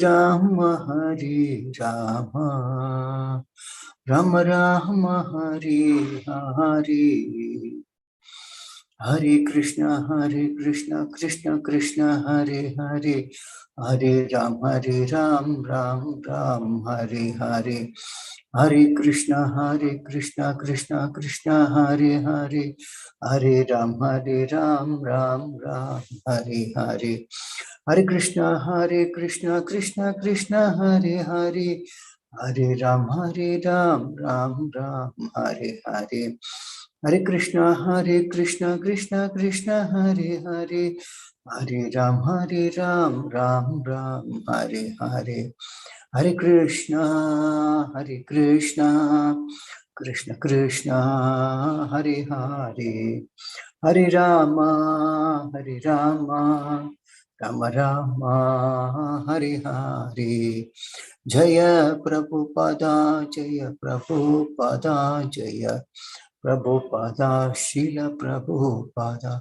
Rama Hare Rama, Rama Rama Hare Hare, Hare Krishna, Krishna Krishna, Hare Hare, Hare Ram, Ram, Hare Hare. Hare Krishna, Krishna Krishna, Hare Hare, Hare Ram, Ram, Hare Hare. Hare Krishna, Krishna Krishna, Hare Hare, Hare Ram, Ram, Hare Hare. Hare Krishna, Krishna Krishna, Hare Hare, Hare Ram, Ram, Hare Hare. Hare Krishna, Krishna Krishna, Hare Hare, Hare Rama, Rama Rama, Hare Hare. Jaya Prabhupada, Jaya Prabhupada, Srila Prabhupada,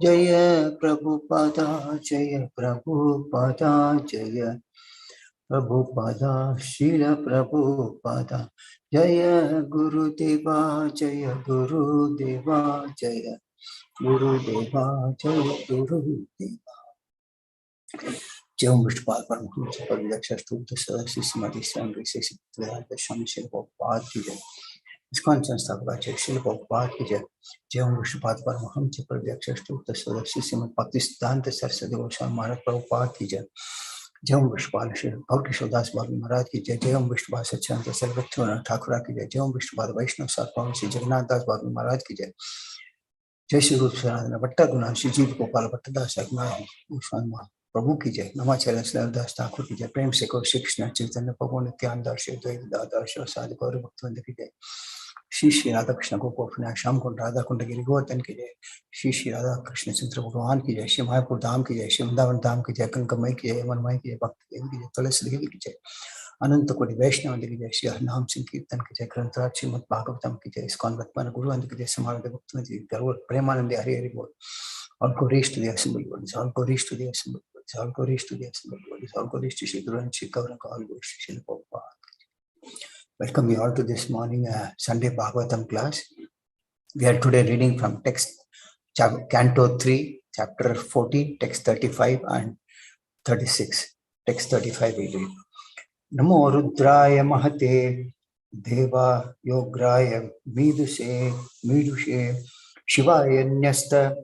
Jaya Prabhupada, Jaya Prabhupada, Srila Prabhupada, Jaya Guru Deva, Jaya Guru Deva, Jaya Guru Deva, Jaya Guru Deva. Jai Vishnupada Paramahamsa Paramahansa Saraswati Samadhi Sangri Sesi Vedanta Swami Srila Prabhupada ki jai. ISKCON Seshadripuram Srila Prabhupada ki jai. Jai Vishnupada Paramahamsa Paramahansa Saraswati Samadhi Vedanta Saraswati Goswami Maharaj Prabhupada ki jai. Jai Vishnupada Sri Bhakti Das Baba Maharaj ki jai. Jai Vishnupada Satyanta Sarvabhauma Thakur ki jai. Jai Vishnupada Vaishnava Sarvabhauma Sri Jagannath Das Baba Maharaj ki jai. Jai Shri Rup Sanatana Bhatta Guna Shri Jeev Gopal Bhatta Das Agmaya Goswami Prabhu ki jai. Namacharya Sri Das Thakur ki jai. Prem se Gaur Shri Krishna Chaitanya Prabhu Nityananda Shri Advaita Gadadhar Shri Sadi Gaur Bhaktivinoda ki jai. Shri Radha Krishna Gopal Sham Kund Radha Kund Giri Govardhan ki jai. Shri Radha Krishna Chandra Bhagavan ki jai. Shri Mayapur Dham ki jai. Shri Vrindavan Dham ki jai. Kankamai ki jai. Manmai ki jai. Bhakti Devi ki jai. Tulasi Devi ki jai. Ananta Kodi Vaishnava ki jai. Shri Harinam Sankirtan ki jai. Grantaraj Srimad Bhagavatam ki jai. ISKCON Vatmana Guru and ki jai. Samarada Bhaktivinoda ki jai. Premanandi Hari Hari Bol. All glories to the assembled ones. All glories to the assembled ones. All glories to the assembled ones. All glories to Shri Guru and Shri Gauranga. All glories to Shri Prabhupada. Welcome you all to this morning Sunday Bhagavatam class. We are today reading from text Canto 3, chapter 14, text 35 and 36. Text 35 we read. Namo Rudraya Mahate Deva Yograya Midushe Shivaya Nyasta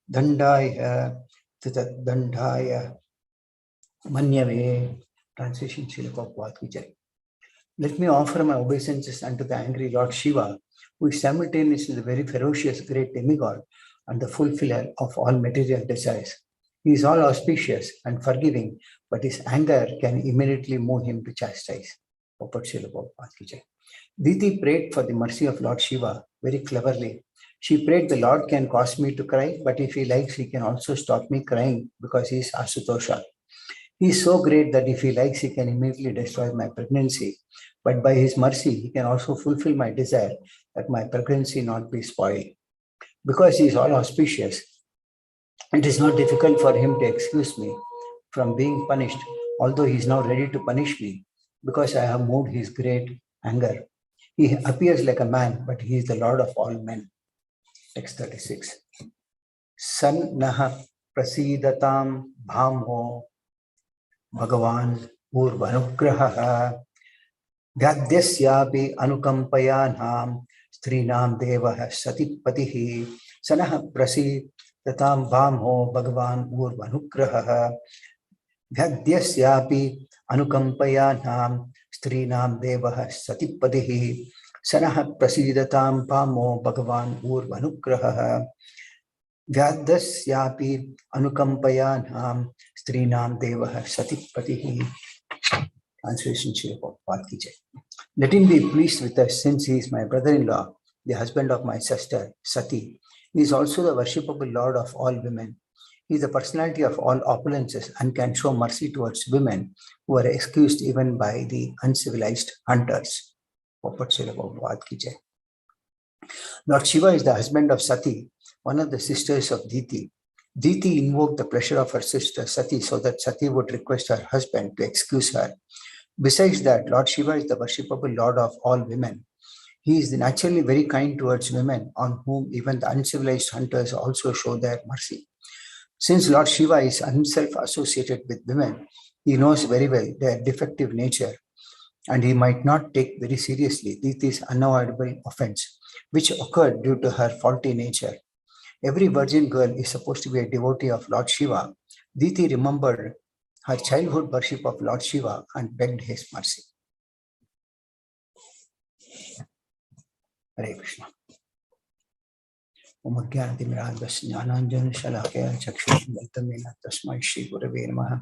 Dandaya Dandaya Manyave. Translation Srila Prabhupada ki jai. Let me offer my obeisances unto the angry Lord Shiva, who is simultaneously the very ferocious great demigod and the fulfiller of all material desires. He is all auspicious and forgiving, but his anger can immediately move him to chastise. Diti prayed for the mercy of Lord Shiva very cleverly. She prayed, the Lord can cause me to cry, but if he likes, he can also stop me crying because he is Asutosha. He is so great that if he likes, he can immediately destroy my pregnancy. But by his mercy, he can also fulfill my desire that my pregnancy not be spoiled. Because he is all auspicious, it is not difficult for him to excuse me from being punished, although he is now ready to punish me, because I have moved his great anger. He appears like a man, but he is the Lord of all men. Text 36. San naha prasidatam bhamo Bhagavan Urvanugraha Vyadyasyapi Anukampanam Strinam Devah Satipatihi Sanah Prasidatam Bhamho Bhagavan Urvanugraha Vyadyasyapi Anukampanam Strinam Devah Satipatihi Sanah Prasidatam Bhamho Bhagavan Urvanugraha Vyadasyapi Anukampanam Strinam Devah Satipatihi. Translation Srila Prabhupada ki jai. Let him be pleased with us, since he is my brother-in-law, the husband of my sister, Sati. He is also the worshipable Lord of all women. He is the personality of all opulences and can show mercy towards women who are excused even by the uncivilized hunters. Srila Prabhupada ki jai. Lord Shiva is the husband of Sati, one of the sisters of Diti. Diti invoked the pleasure of her sister Sati so that Sati would request her husband to excuse her. Besides that, Lord Shiva is the worshipable Lord of all women. He is naturally very kind towards women, on whom even the uncivilized hunters also show their mercy. Since Lord Shiva is himself associated with women, he knows very well their defective nature, and he might not take very seriously Diti's unavoidable offense, which occurred due to her faulty nature. Every virgin girl is supposed to be a devotee of Lord Shiva. Diti remembered her childhood worship of Lord Shiva and begged his mercy. Hare Krishna. Om Ajnanatimirandasya Jnananjana Shalakaya Chakshushrunattam Yena Tasmai Shri Gurave Namaha.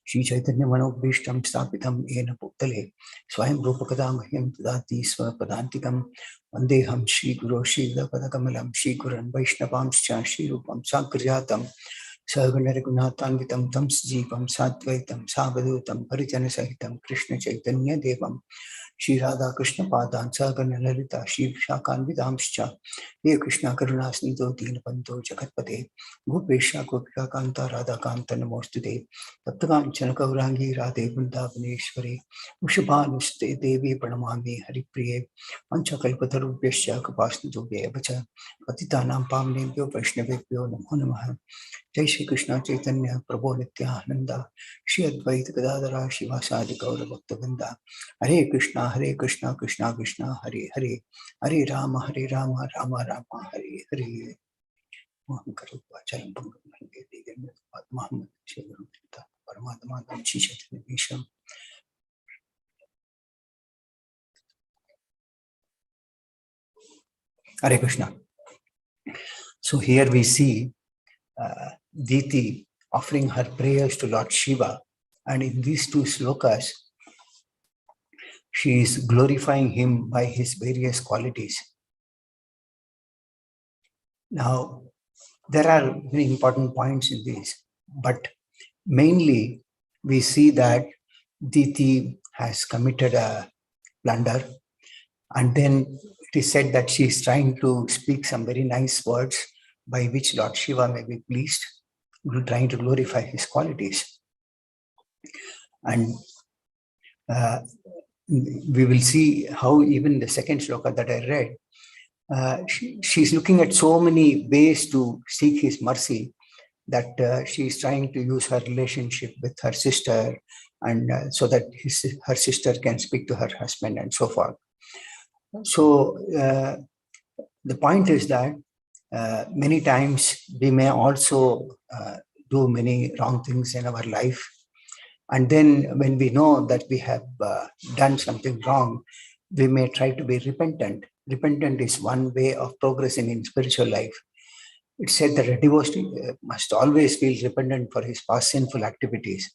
Shri Chaitanya Manobhishtam Sthapitam Yena Bhutale Swayam Rupakada Mahyam Tadati Swapadantikam Vandeham Shri Guru Shri Padakamalam Shri Guran Vaishnavamscha Shri Rupam Sankirjatam Sagana Raghunathanvitam Tam Sjivam Satvaitam Savadutam Parijana Sahitam Krishna Chaitanya Devam Shri Radha Krishna Padan Sagana Lalita Shri Shakan Vidamscha He Krishna Karuna Snidho Deenapanto Jagatpate Gopesha Gopika Kanta Radha Kanta Namostude Taptakam Chanakaurangi Radhe Vrindavaneshwari Ushabhanuste Devi Pranamami Haripriye Panchakalpatarubhyasya Kapasnitubhya Vacha Patitanam Pamnebhyo Vaishnavebhyo Namo Namaha Jai Shri Krishna Chaitanya Prabhu Nityananda Shri Advaita Gadadara Shivasadi Gaura Bhaktavinda Hare Krishna Krishna Krishna Hare Hare Hare Rama Rama Rama Hare Hare Moham Karup Vacharam Pangam Hare Degen Muhammad Shri Paramatma Shri Chaitanya Visham. Hare Krishna. So here we see Diti offering her prayers to Lord Shiva, and in these two slokas, she is glorifying him by his various qualities. Now, there are very important points in this, but mainly we see that Diti has committed a blunder, and then it is said that she is trying to speak some very nice words by which Lord Shiva may be pleased, trying to glorify his qualities. And we will see how even the second shloka that I read, she's looking at so many ways to seek his mercy that she is trying to use her relationship with her sister, and so that her sister can speak to her husband and so forth. So the point is that many times we may also do many wrong things in our life. And then when we know that we have done something wrong, we may try to be repentant. Repentant is one way of progressing in spiritual life. It's said that a devotee must always feel repentant for his past sinful activities.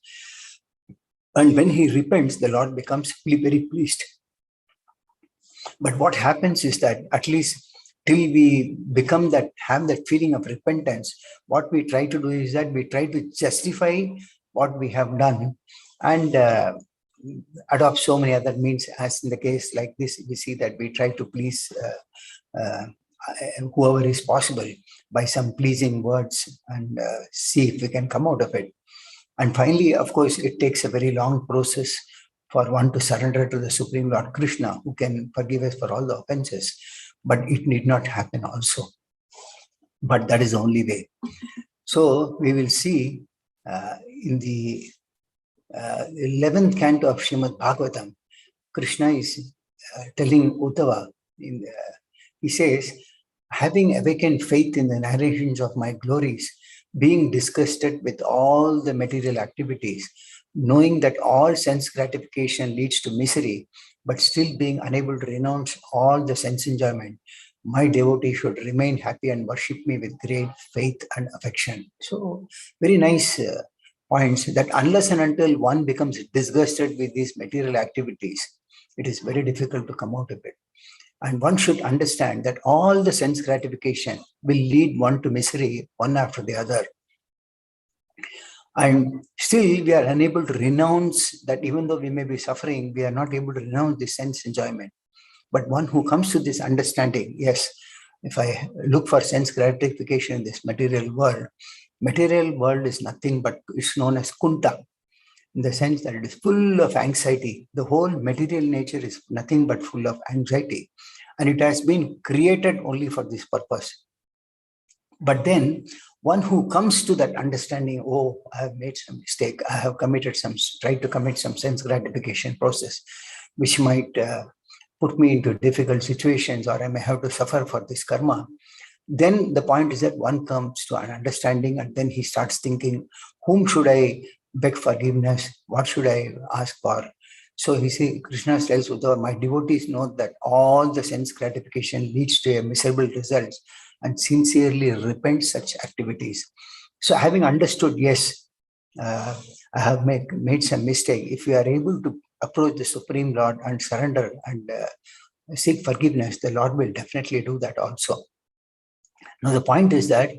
And when he repents, the Lord becomes very pleased. But what happens is that at least till we become that, have that feeling of repentance, what we try to do is that we try to justify what we have done and adopt so many other means. As in the case like this, we see that we try to please whoever is possible by some pleasing words and see if we can come out of it. And finally, of course, it takes a very long process for one to surrender to the Supreme Lord Krishna, who can forgive us for all the offenses. But it need not happen also. But that is the only way. So we will see in the 11th canto of Srimad Bhagavatam, Krishna is telling Uddhava, he says, having awakened faith in the narrations of my glories, being disgusted with all the material activities, knowing that all sense gratification leads to misery, but still being unable to renounce all the sense enjoyment, my devotee should remain happy and worship me with great faith and affection. So, very nice points that unless and until one becomes disgusted with these material activities, it is very difficult to come out of it. And one should understand that all the sense gratification will lead one to misery, one after the other. And still we are unable to renounce that. Even though we may be suffering, we are not able to renounce the sense enjoyment. But one who comes to this understanding, yes, if I look for sense gratification in this material world, Material world is nothing but, it's known as kunta, in the sense that it is full of anxiety. The whole material nature is nothing but full of anxiety, and it has been created only for this purpose. But then one who comes to that understanding, oh, I have made some mistake, I have tried to commit some sense gratification process, which might put me into difficult situations, or I may have to suffer for this karma. Then the point is that one comes to an understanding, and then he starts thinking, whom should I beg forgiveness? What should I ask for? So he says, Krishna tells Uddhava, my devotees know that all the sense gratification leads to a miserable result, and sincerely repent such activities. So having understood, yes, I have made some mistake. If we are able to approach the Supreme Lord and surrender and seek forgiveness, the Lord will definitely do that also. Now the point is that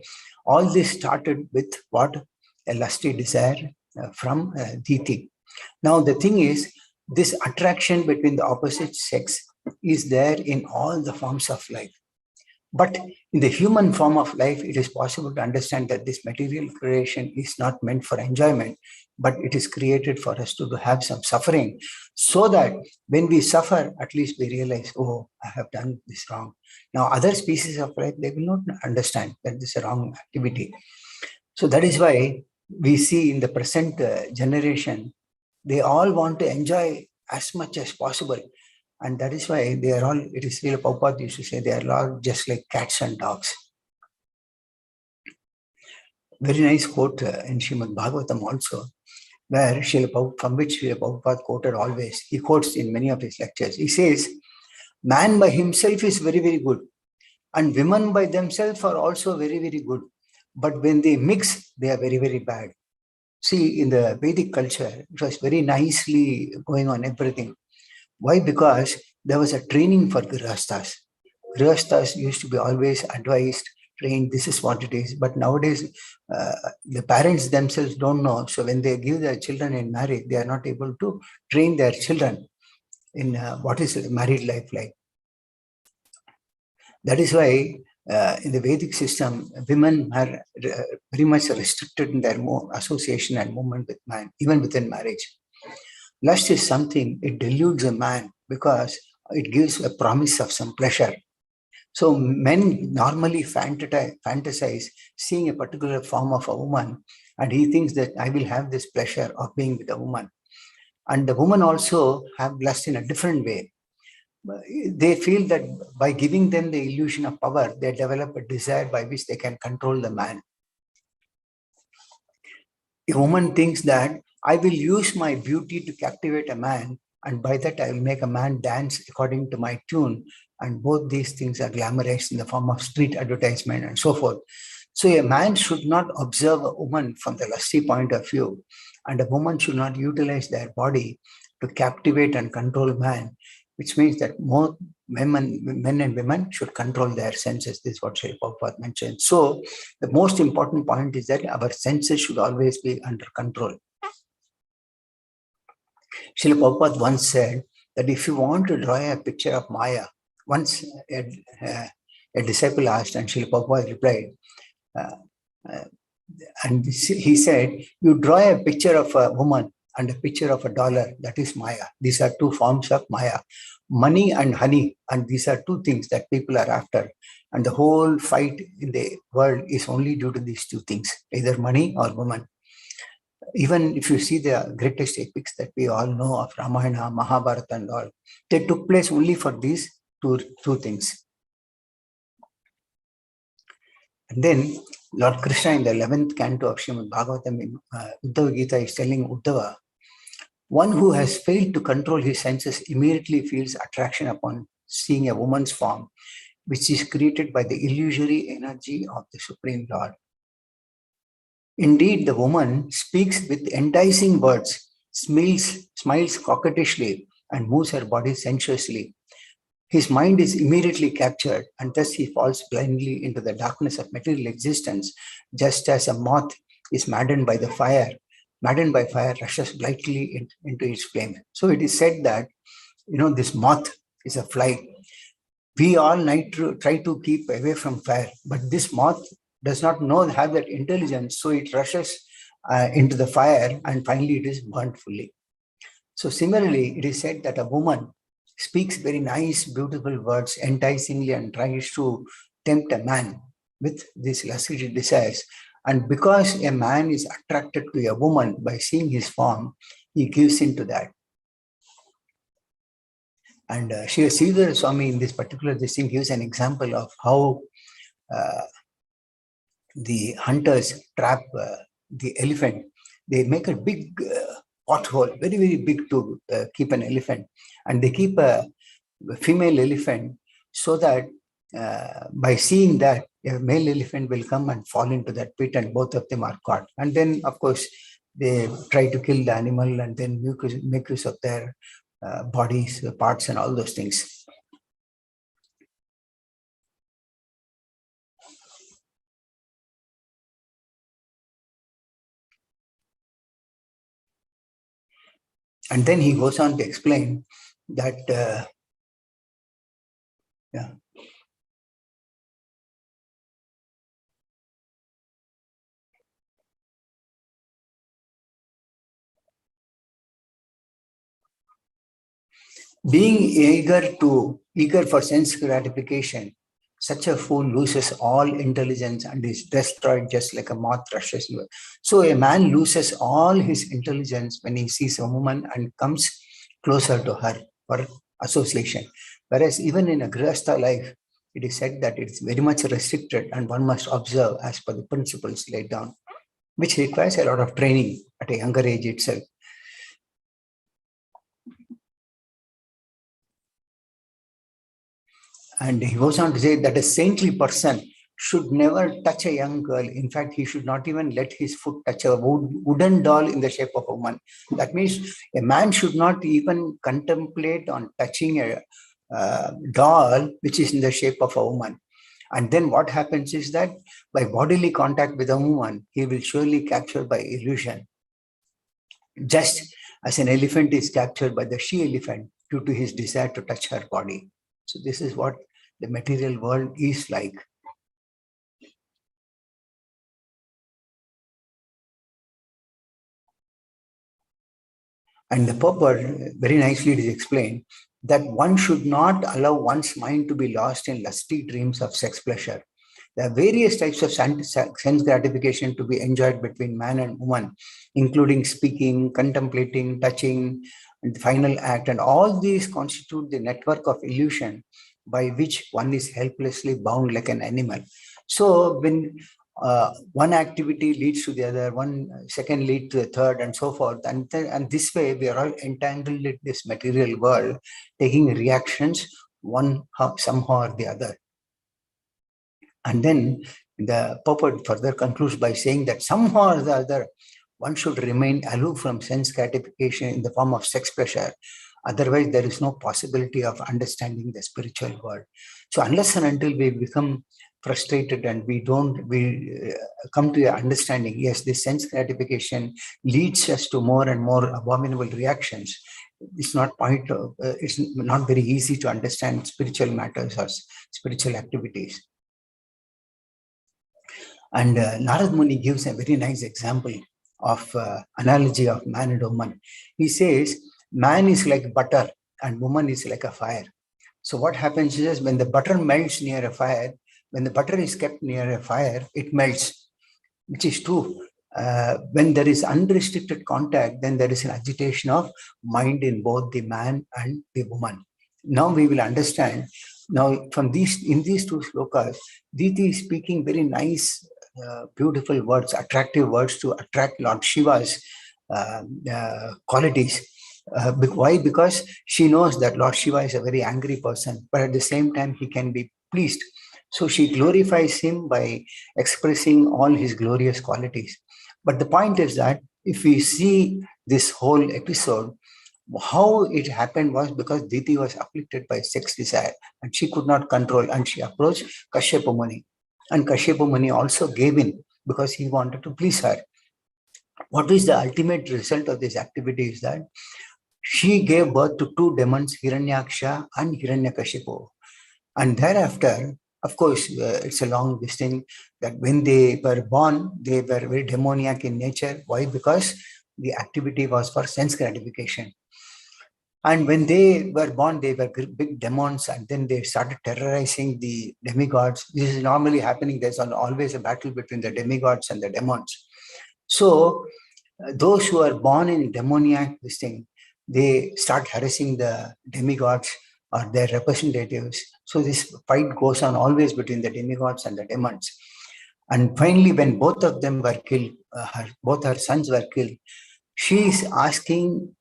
all this started with what? A lusty desire from Diti. Now the thing is, this attraction between the opposite sex is there in all the forms of life. But in the human form of life, it is possible to understand that this material creation is not meant for enjoyment, but it is created for us to have some suffering, so that when we suffer, at least we realize, oh, I have done this wrong. Now, other species of life, they will not understand that this is a wrong activity. So that is why we see in the present generation, they all want to enjoy as much as possible. And that is why they are all, it is Srila Prabhupada used to say, they are all just like cats and dogs. Very nice quote in Srimad Bhagavatam also, where from which Srila Prabhupada quoted always. He quotes in many of his lectures. He says, man by himself is very, very good. And women by themselves are also very, very good. But when they mix, they are very, very bad. See, in the Vedic culture, it was very nicely going on everything. Why? Because there was a training for Grihasthas. Grihasthas used to be always advised, trained, this is what it is. But nowadays, the parents themselves don't know. So when they give their children in marriage, they are not able to train their children in what is married life like. That is why in the Vedic system, women are very much restricted in their association and movement with man, even within marriage. Lust is something, it deludes a man because it gives a promise of some pleasure. So men normally fantasize seeing a particular form of a woman, and he thinks that I will have this pleasure of being with a woman. And the woman also have lust in a different way. They feel that by giving them the illusion of power, they develop a desire by which they can control the man. A woman thinks that I will use my beauty to captivate a man, and by that I will make a man dance according to my tune. And both these things are glamorized in the form of street advertisement and so forth. So a man should not observe a woman from the lusty point of view, and a woman should not utilize their body to captivate and control man, which means that more men and women should control their senses. This is what Srila Prabhupada mentioned. So the most important point is that our senses should always be under control. Srila Prabhupada once said that if you want to draw a picture of Maya, once a disciple asked, and Srila Prabhupada replied, and he said, you draw a picture of a woman and a picture of $1, that is Maya. These are two forms of Maya. Money and honey, and these are two things that people are after. And the whole fight in the world is only due to these two things, either money or woman. Even if you see the greatest epics that we all know of Ramayana, Mahabharata and all, they took place only for these two things. And then Lord Krishna in the 11th canto of Srimad Bhagavatam in Uddhava Gita is telling Uddhava, one who has failed to control his senses immediately feels attraction upon seeing a woman's form, which is created by the illusory energy of the Supreme Lord. Indeed, the woman speaks with enticing words, smiles coquettishly, and moves her body sensuously. His mind is immediately captured, and thus he falls blindly into the darkness of material existence, just as a moth is maddened by fire, rushes blindly into its flame. So it is said that, this moth is a fly. We all try to keep away from fire, but this moth does not know, have that intelligence, so it rushes into the fire and finally it is burnt fully. So similarly, it is said that a woman speaks very nice, beautiful words enticingly and tries to tempt a man with these lusty desires. And because a man is attracted to a woman by seeing his form, he gives into that. And Sri Sridhar Swami in this particular thing gives an example of how the hunters trap the elephant. They make a big pothole, very, very big to keep an elephant. And they keep a female elephant so that by seeing that, a male elephant will come and fall into that pit and both of them are caught. And then, of course, they try to kill the animal and then make use of their bodies, parts and all those things. And then he goes on to explain that, being eager for sense gratification, such a fool loses all intelligence and is destroyed just like a moth rushes. So a man loses all his intelligence when he sees a woman and comes closer to her for association. Whereas even in a grihastha life, it is said that it's very much restricted and one must observe as per the principles laid down, which requires a lot of training at a younger age itself. And he goes on to say that a saintly person should never touch a young girl. In fact, he should not even let his foot touch a wooden doll in the shape of a woman. That means a man should not even contemplate on touching a doll which is in the shape of a woman. And then what happens is that by bodily contact with a woman, he will surely capture by illusion. Just as an elephant is captured by the she-elephant due to his desire to touch her body. So this is what the material world is like. And the purport, very nicely it is explained, that one should not allow one's mind to be lost in lusty dreams of sex pleasure. There are various types of sense gratification to be enjoyed between man and woman, including speaking, contemplating, touching, and the final act. And all these constitute the network of illusion by which one is helplessly bound like an animal. So when one activity leads to the other, one second leads to the third, and so forth. And this way, we are all entangled in this material world, taking reactions one somehow or the other. And then the purport further concludes by saying that somehow or the other, one should remain aloof from sense gratification in the form of sex pleasure. Otherwise, there is no possibility of understanding the spiritual world. So unless and until we become frustrated and we come to an understanding, yes, this sense gratification leads us to more and more abominable reactions. It's not very easy to understand spiritual matters or spiritual activities. And Narad Muni gives a very nice example of analogy of man and woman. He says, man is like butter and woman is like a fire. So what happens is when the butter melts near a fire, when the butter is kept near a fire, it melts, which is true. When there is unrestricted contact, then there is an agitation of mind in both the man and the woman. Now we will understand. Now in these two slokas, Diti is speaking very nice, beautiful words, attractive words to attract Lord Shiva's qualities. Why? Because she knows that Lord Shiva is a very angry person, but at the same time he can be pleased. So she glorifies him by expressing all his glorious qualities. But the point is that if we see this whole episode, how it happened was because Diti was afflicted by sex desire and she could not control, and she approached Kashyapa Muni. And Kashyapa Muni also gave in because he wanted to please her. What is the ultimate result of this activity is that she gave birth to two demons, Hiranyaksha and Hiranyakashipu. And thereafter, Of course, it's a long thing that when they were born, they were very demoniac in nature. Why? Because the activity was for sense gratification. And when they were born, they were big demons, and then they started terrorizing the demigods. This is normally happening. There's always a battle between the demigods and the demons. So those who are born in demoniac this thing, they start harassing the demigods or their representatives. So this fight goes on always between the demigods and the demons. And finally, when both of them were killed, both her sons were killed, she is asking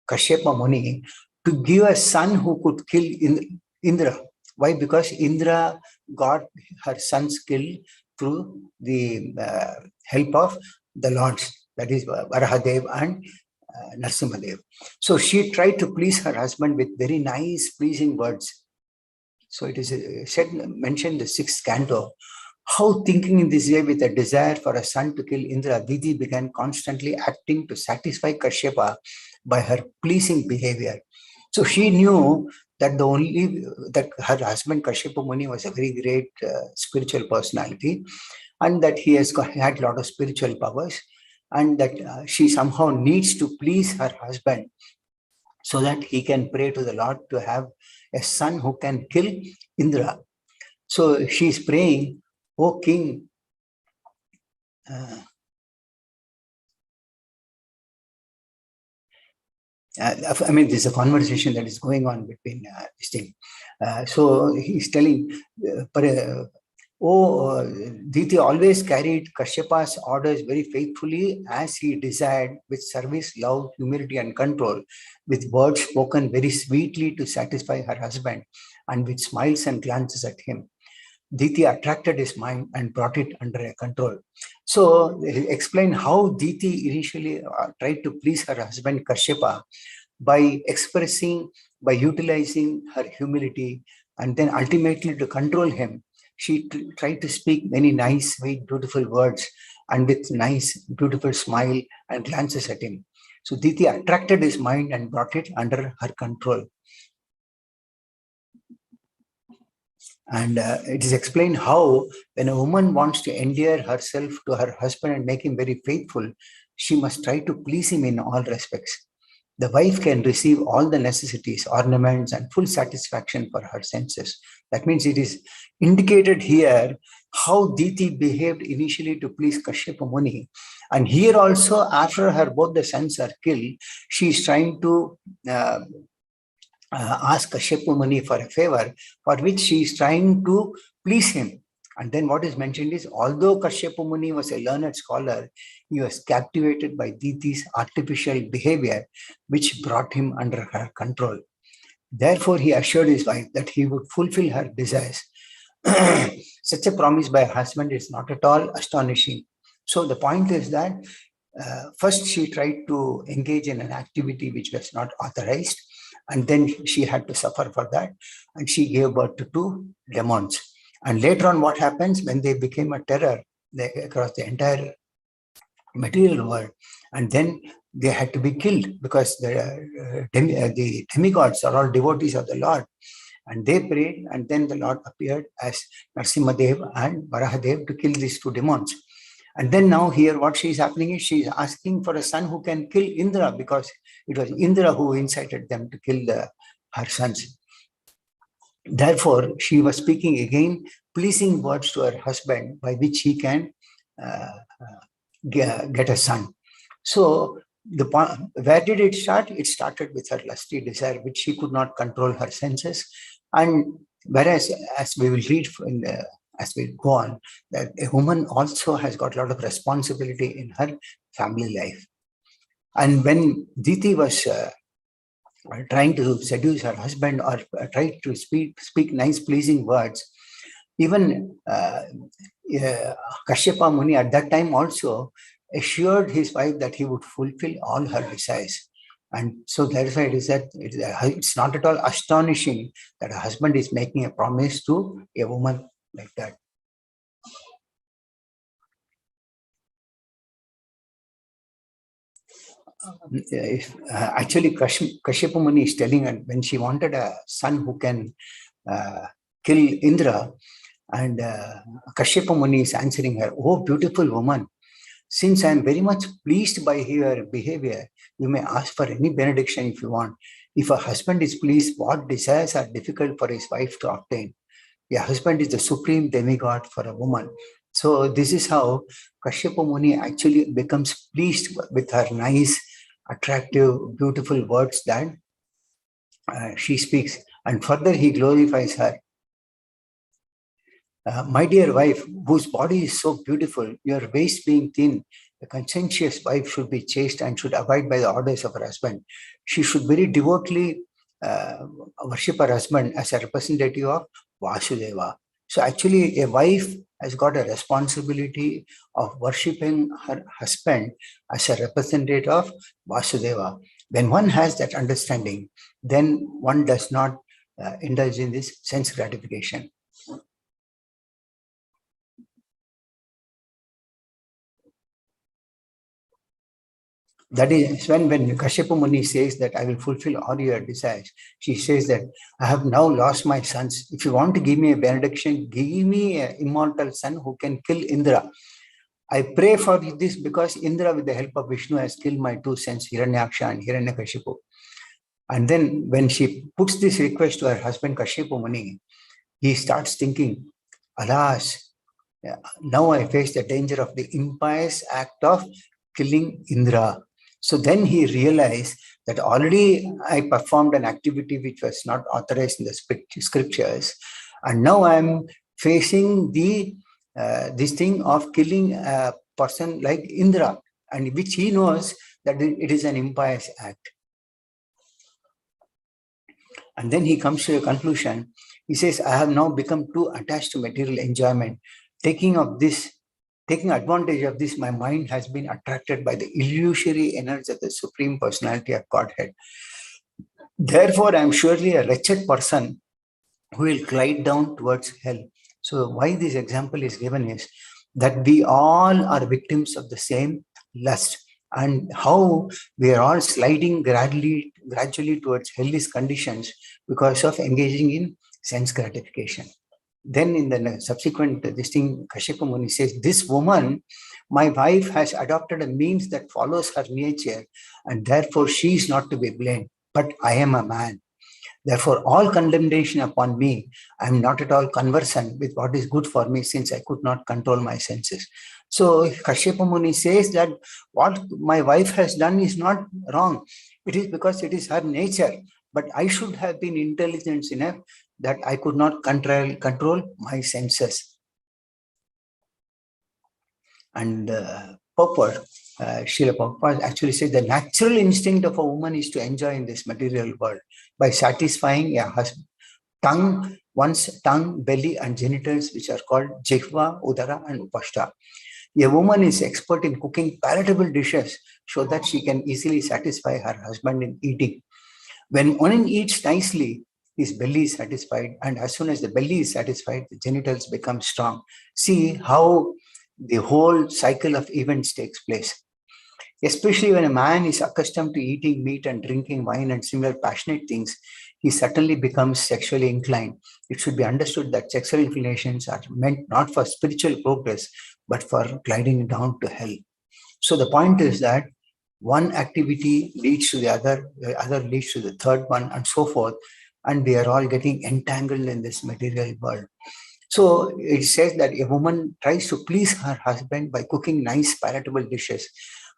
Kashyapa Muni to give a son who could kill Indra. Why? Because Indra got her sons killed through the help of the lords, that is Varahadev and Narsimhadev. So she tried to please her husband with very nice, pleasing words. So it is mentioned in the 6th canto. How, thinking in this way with a desire for a son to kill Indra, Diti began constantly acting to satisfy Kashyapa by her pleasing behavior. So she knew that that her husband Kashyapa Muni was a very great spiritual personality, and that he had a lot of spiritual powers, and that she somehow needs to please her husband so that he can pray to the Lord to have a son who can kill Indra. So she is praying, "O king, I mean, there's a conversation that is going on between this thing." So he's telling, Diti always carried Kashyapa's orders very faithfully as he desired, with service, love, humility, and control, with words spoken very sweetly to satisfy her husband, and with smiles and glances at him. Diti attracted his mind and brought it under control. So he explained how Diti initially tried to please her husband Kashyapa by utilizing her humility, and then ultimately to control him. She tried to speak many nice, sweet, beautiful words, and with nice, beautiful smile and glances at him. So Diti attracted his mind and brought it under her control. And it is explained how when a woman wants to endear herself to her husband and make him very faithful, she must try to please him in all respects. The wife can receive all the necessities, ornaments, and full satisfaction for her senses. That means it is indicated here how Diti behaved initially to please Kashyapa Muni. And here also, after her both the sons are killed, she is trying to ask Kashyapa Muni for a favor, for which she is trying to please him. And then what is mentioned is, although Kashyapa Muni was a learned scholar, he was captivated by Diti's artificial behavior, which brought him under her control. Therefore, he assured his wife that he would fulfill her desires. Such a promise by a husband is not at all astonishing. So the point is that first she tried to engage in an activity which was not authorized, and then she had to suffer for that, and she gave birth to 2 demons. And later on, what happens when they became a terror across the entire material world, and then they had to be killed because the demigods are all devotees of the Lord, and they prayed, and then the Lord appeared as Narsimhadev and Varahadev to kill these 2 demons. And then now here what she is happening is she is asking for a son who can kill Indra, because it was Indra who incited them to kill her sons. Therefore, she was speaking again pleasing words to her husband by which he can get a son. So where did it start? It started with her lusty desire, which she could not control her senses. And whereas, as we will read as we go on, that a woman also has got a lot of responsibility in her family life. And when Diti was trying to seduce her husband, or tried to speak nice, pleasing words, even Kashyapa Muni at that time also assured his wife that he would fulfill all her desires. And so that's why it is that it's not at all astonishing that a husband is making a promise to a woman like that. Actually, Kashyapa Muni is telling her when she wanted a son who can kill Indra, And Kashyapa Muni is answering her, "Oh, beautiful woman, since I am very much pleased by your behavior, you may ask for any benediction if you want. If a husband is pleased, what desires are difficult for his wife to obtain? A husband is the supreme demigod for a woman." So this is how Kashyapa Muni actually becomes pleased with her nice, attractive, beautiful words that she speaks. And further, he glorifies her. "My dear wife, whose body is so beautiful, your waist being thin, the conscientious wife should be chaste and should abide by the orders of her husband. She should very devotedly worship her husband as a representative of Vasudeva." So actually, a wife has got a responsibility of worshipping her husband as a representative of Vasudeva. When one has that understanding, then one does not indulge in this sense gratification. That is when Kashyapa Muni says that I will fulfill all your desires, she says that I have now lost my sons. If you want to give me a benediction, give me an immortal son who can kill Indra. I pray for this because Indra, with the help of Vishnu, has killed my two sons, Hiranyaksha and Hiranyakashipu. And then when she puts this request to her husband Kashyapa Muni, he starts thinking, alas, now I face the danger of the impious act of killing Indra. So then he realized that already I performed an activity which was not authorized in the scriptures, and now I'm facing the this thing of killing a person like Indra, and which he knows that it is an impious act. And then he comes to a conclusion. He says, I have now become too attached to material enjoyment. Taking advantage of this, my mind has been attracted by the illusory energy of the Supreme Personality of Godhead. Therefore, I am surely a wretched person who will glide down towards hell. So why this example is given is that we all are victims of the same lust, and how we are all sliding gradually towards hellish conditions because of engaging in sense gratification. Then in the subsequent this thing, Kashyapa Muni says, this woman, my wife, has adopted a means that follows her nature, and therefore she is not to be blamed. But I am a man. Therefore, all condemnation upon me. I am not at all conversant with what is good for me, since I could not control my senses. So Kashyapa Muni says that what my wife has done is not wrong. It is because it is her nature. But I should have been intelligent enough that I could not control my senses. And Srila Prabhupada actually said the natural instinct of a woman is to enjoy in this material world by satisfying a husband. One's tongue, belly, and genitals, which are called Jihva, Udara, and Upashta. A woman is expert in cooking palatable dishes so that she can easily satisfy her husband in eating. When one eats nicely, his belly is satisfied, and as soon as the belly is satisfied, the genitals become strong. See how the whole cycle of events takes place. Especially when a man is accustomed to eating meat and drinking wine and similar passionate things, he certainly becomes sexually inclined. It should be understood that sexual inclinations are meant not for spiritual progress, but for gliding down to hell. So the point is that one activity leads to the other leads to the third one, and so forth. And we are all getting entangled in this material world. So it says that a woman tries to please her husband by cooking nice, palatable dishes.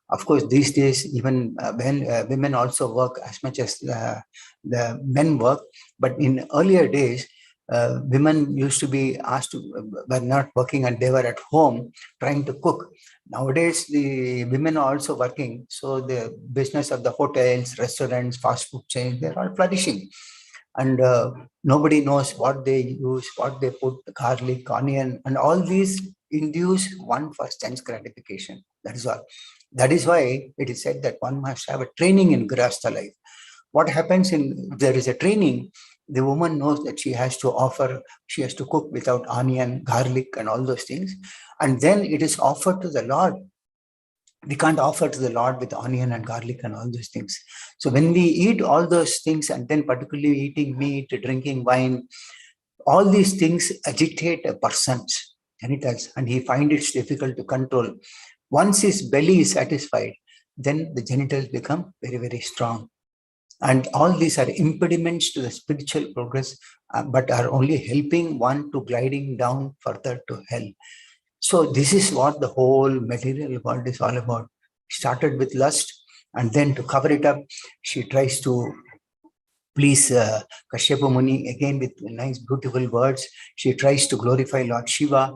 Of course, these days, even when women also work as much as the men work. But in earlier days, women used to be asked to, were not working and they were at home trying to cook. Nowadays, the women are also working. So the business of the hotels, restaurants, fast food chains, they're all flourishing. And nobody knows what they use, what they put, garlic, onion, and all these induce one for sense gratification. That is all. That is why it is said that one must have a training in Grihastha life. What happens if there is a training, the woman knows that she has to cook without onion, garlic, and all those things. And then it is offered to the Lord. We can't offer to the Lord with onion and garlic and all those things. So when we eat all those things, and then particularly eating meat, drinking wine, All these things agitate a person's genitals and he finds it difficult to control. Once his belly is satisfied, then the genitals become very, very strong. And all these are impediments to the spiritual progress, but are only helping one to gliding down further to hell. So this is what the whole material world is all about. Started with lust, and then to cover it up, she tries to please Kashyapa Muni again with nice, beautiful words. She tries to glorify Lord Shiva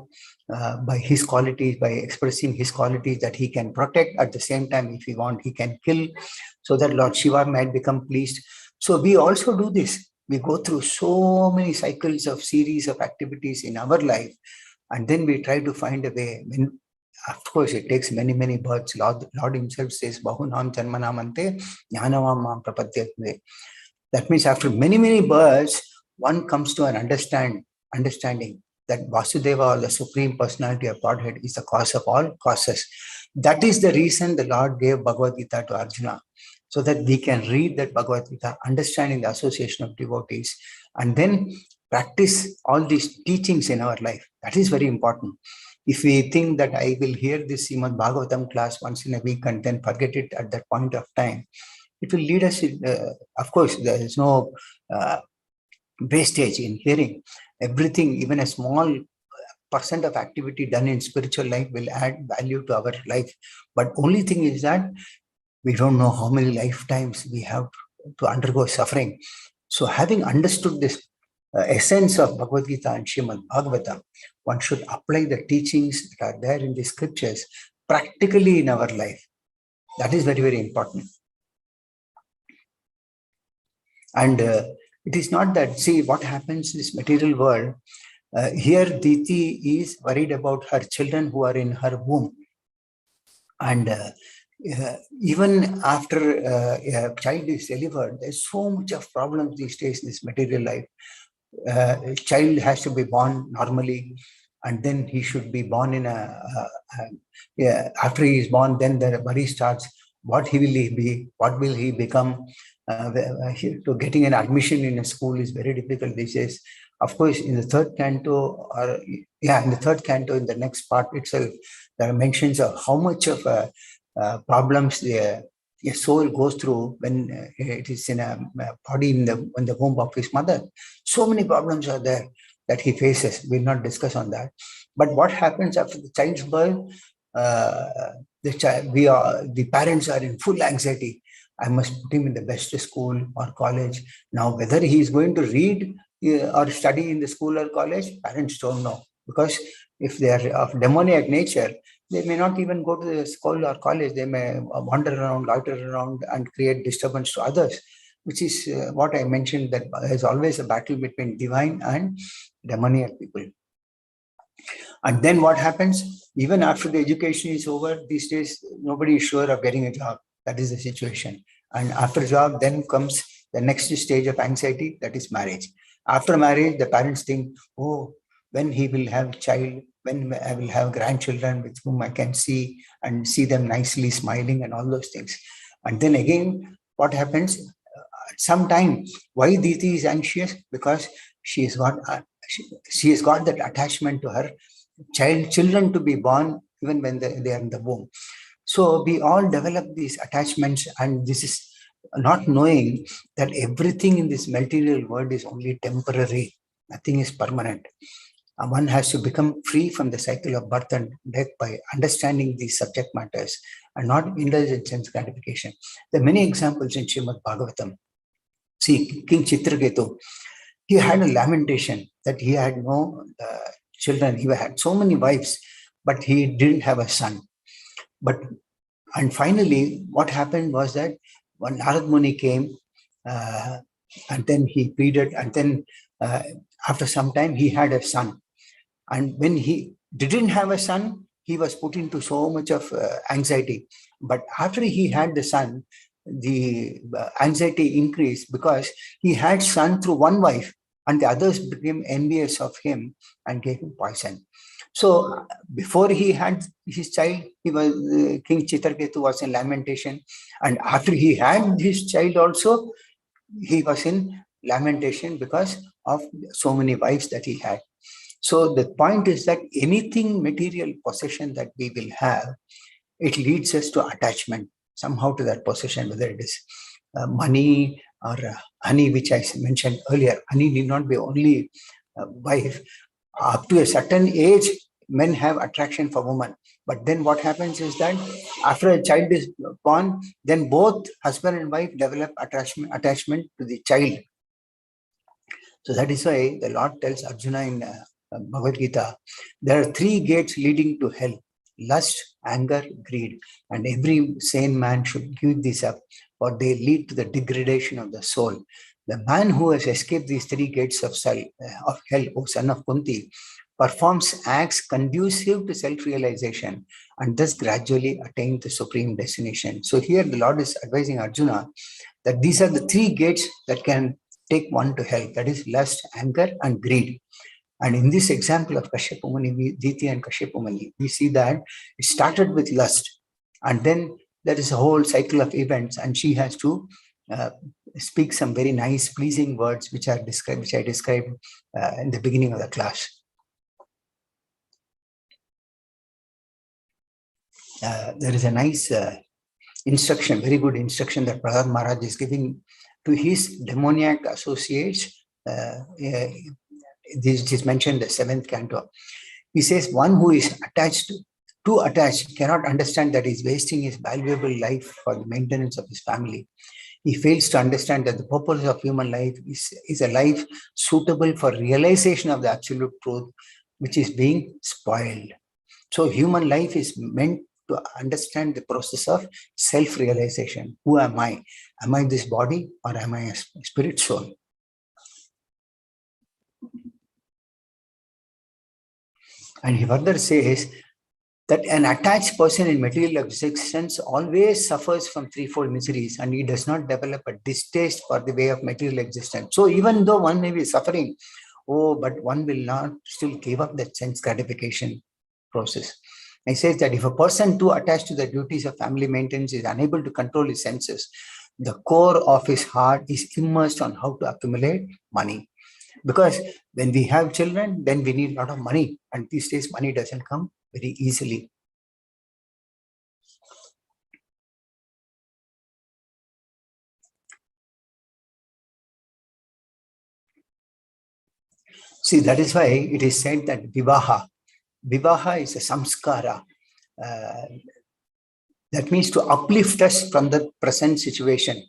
by his qualities, by expressing his qualities that he can protect. At the same time, if he wants, he can kill, so that Lord Shiva might become pleased. So we also do this. We go through so many cycles of series of activities in our life, and then we try to find a way. When, of course, it takes many, many births. Lord himself says, Bahunam Janmanamante Jnanavam Mam Prapadyate. That means after many, many births, one comes to an understanding that Vasudeva, or the Supreme Personality of Godhead, is the cause of all causes. That is the reason the Lord gave Bhagavad Gita to Arjuna, so that we can read that Bhagavad Gita, understanding the association of devotees, and then practice all these teachings in our life. That is very important. If we think that I will hear this Srimad Bhagavatam class once in a week and then forget it at that point of time, it will lead us, of course, there is no wastage in hearing. Everything, even a small percent of activity done in spiritual life will add value to our life. But only thing is that we don't know how many lifetimes we have to undergo suffering. So having understood this essence of Bhagavad Gita and Srimad Bhagavatam, one should apply the teachings that are there in the scriptures practically in our life. That is very, very important. And it is not that, see what happens in this material world. Here Diti is worried about her children who are in her womb. And even after a child is delivered, there's so much of problems these days in this material life. A child has to be born normally, and then he should be born in after he is born, then the worry starts. What will he be? What will he become? To getting an admission in a school is very difficult these days. Of course, in the third canto, in the next part itself, there are mentions of how much of problems a soul goes through when it is in a body in the womb of his mother. So many problems are there that he faces. We'll not discuss on that. But what happens after the child's birth? The parents are in full anxiety. I must put him in the best school or college. Now, whether he is going to read or study in the school or college, parents don't know. Because if they are of demoniac nature, they may not even go to the school or college. They may wander around, loiter around, and create disturbance to others, which is what I mentioned, that there's always a battle between divine and demoniac people. And then what happens? Even after the education is over, these days, nobody is sure of getting a job. That is the situation. And after job, then comes the next stage of anxiety, that is marriage. After marriage, the parents think, oh, when he will have child, when I will have grandchildren with whom I can see and see them nicely smiling and all those things. And then again, what happens? Sometime, why Diti is anxious? Because she has got that attachment to her children to be born even when they are in the womb. So we all develop these attachments, and this is not knowing that everything in this material world is only temporary. Nothing is permanent. One has to become free from the cycle of birth and death by understanding these subject matters and not indulge in sense gratification. There are many examples in Srimad Bhagavatam. See, King Chitraketu, he had a lamentation that he had no children. He had so many wives, but he didn't have a son. And finally, what happened was that when Narad Muni came, and then he pleaded, and then after some time, he had a son. And when he didn't have a son, he was put into so much of anxiety. But after he had the son, the anxiety increased because he had son through one wife, and the others became envious of him and gave him poison. So before he had his child, he was King Chitraketu was in lamentation, and after he had his child also, he was in lamentation because of so many wives that he had. So the point is that anything material possession that we will have, it leads us to attachment somehow to that possession, whether it is money or honey, which I mentioned earlier. Honey need not be only wife. Up to a certain age, men have attraction for women. But then what happens is that after a child is born, then both husband and wife develop attachment to the child. So that is why the Lord tells Arjuna in Bhagavad Gita, there are 3 gates leading to hell: lust, anger, greed. And every sane man should give this up, for they lead to the degradation of the soul. The man who has escaped these 3 gates of hell, O son of Kunti, performs acts conducive to self-realization and thus gradually attain the supreme destination. So here the Lord is advising Arjuna that these are the 3 gates that can take one to hell, that is lust, anger, and greed. And in this example of Kashyapa Muni, Diti and Kashyapa Muni, we see that it started with lust, and then there is a whole cycle of events, and she has to speak some very nice, pleasing words, which I described in the beginning of the class. There is a nice instruction, very good instruction that Prahlad Maharaj is giving to his demoniac associates. This is mentioned in the 7th canto. He says, one who is too attached cannot understand that he is wasting his valuable life for the maintenance of his family. He fails to understand that the purpose of human life is a life suitable for realization of the absolute truth, which is being spoiled. So human life is meant to understand the process of self-realization. Who am I? Am I this body, or am I a spirit soul? And he further says that an attached person in material existence always suffers from 3-fold miseries, and he does not develop a distaste for the way of material existence. So even though one may be suffering, but one will not still give up that sense gratification process. He says that if a person too attached to the duties of family maintenance is unable to control his senses, the core of his heart is immersed on how to accumulate money. Because when we have children, then we need a lot of money. And these days, money doesn't come very easily. See, that is why it is said that Vivaha is a samskara. That means to uplift us from the present situation.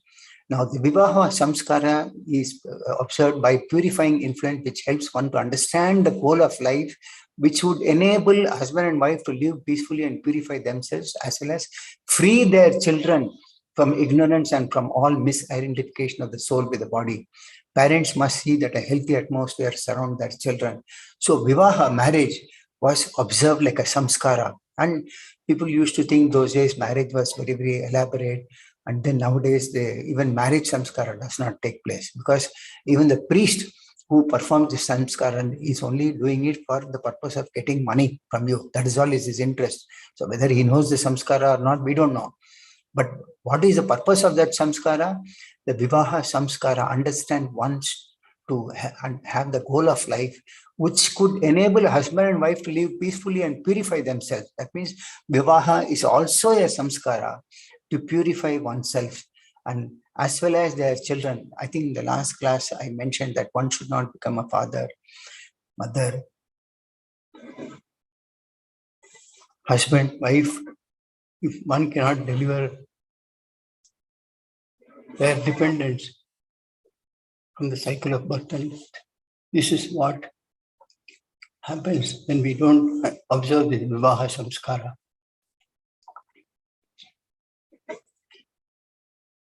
Now, the Vivaha samskara is observed by purifying influence, which helps one to understand the goal of life, which would enable husband and wife to live peacefully and purify themselves, as well as free their children from ignorance and from all misidentification of the soul with the body. Parents must see that a healthy atmosphere surrounds their children. So Vivaha, marriage, was observed like a samskara. And people used to think those days marriage was very, very elaborate. And then nowadays, even marriage samskara does not take place, because even the priest who performs the samskara is only doing it for the purpose of getting money from you. That is all is his interest. So whether he knows the samskara or not, we don't know. But what is the purpose of that samskara? The Vivaha samskara understand wants to have the goal of life, which could enable a husband and wife to live peacefully and purify themselves. That means Vivaha is also a samskara to purify oneself, and as well as their children. I think in the last class I mentioned that one should not become a father, mother, husband, wife, if one cannot deliver their dependence from the cycle of birth and death. This is what happens when we don't observe the Vivaha samskara.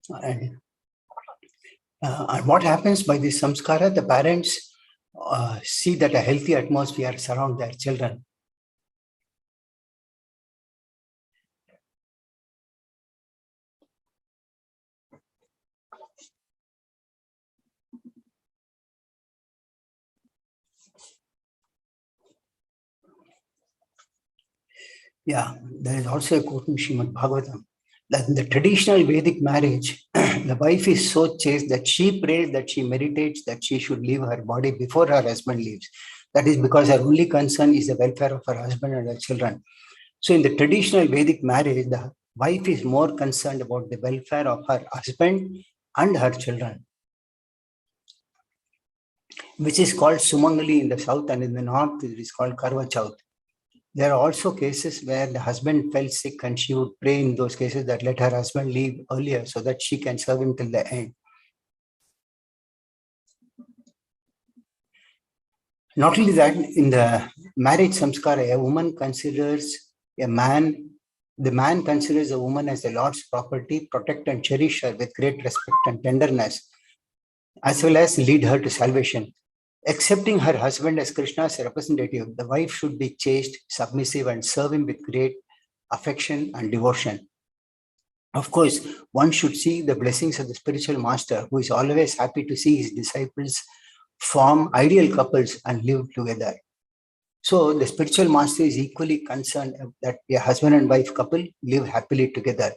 And what happens by this samskara? The parents see that a healthy atmosphere surrounds their children. Yeah, there is also a quote in Srimad Bhagavatam That in the traditional Vedic marriage, the wife is so chaste that she prays, that she meditates, that she should leave her body before her husband leaves. That is because her only concern is the welfare of her husband and her children. So in the traditional Vedic marriage, the wife is more concerned about the welfare of her husband and her children, which is called Sumangali in the south, and in the north it is called Karva Chauth. There are also cases where the husband fell sick and she would pray in those cases that let her husband leave earlier so that she can serve him till the end. Not only that, in the marriage samskara, a woman considers the man considers a woman as the Lord's property, protect and cherish her with great respect and tenderness, as well as lead her to salvation. Accepting her husband as Krishna's representative, the wife should be chaste, submissive, and serve him with great affection and devotion. Of course, one should see the blessings of the spiritual master, who is always happy to see his disciples form ideal couples and live together. So the spiritual master is equally concerned that a husband and wife couple live happily together.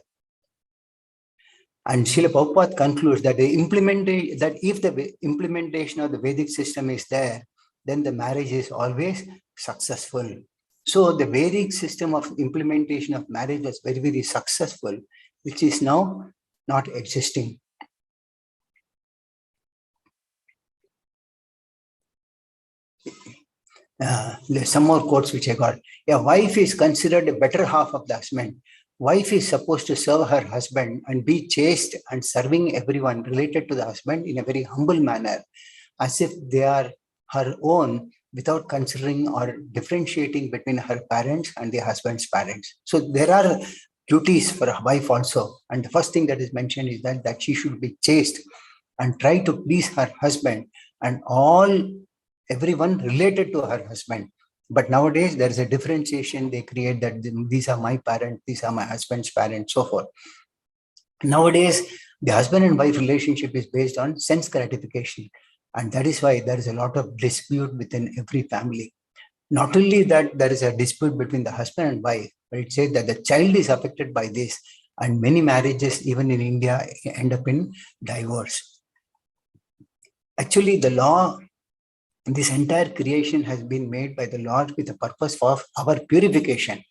And Srila Prabhupada concludes that if the implementation of the Vedic system is there, then the marriage is always successful. So the Vedic system of implementation of marriage was very, very successful, which is now not existing. There's some more quotes which I got. A wife is considered a better half of the husband. Wife is supposed to serve her husband and be chaste and serving everyone related to the husband in a very humble manner, as if they are her own, without considering or differentiating between her parents and the husband's parents. So there are duties for a wife also. And the first thing that is mentioned is that she should be chaste and try to please her husband and everyone related to her husband. But nowadays there is a differentiation they create, that these are my parents, these are my husband's parents, so forth. Nowadays, the husband and wife relationship is based on sense gratification. And that is why there is a lot of dispute within every family. Not only that there is a dispute between the husband and wife, but it says that the child is affected by this. And many marriages, even in India, end up in divorce. Actually, the law, this entire creation has been made by the Lord with the purpose of our purification.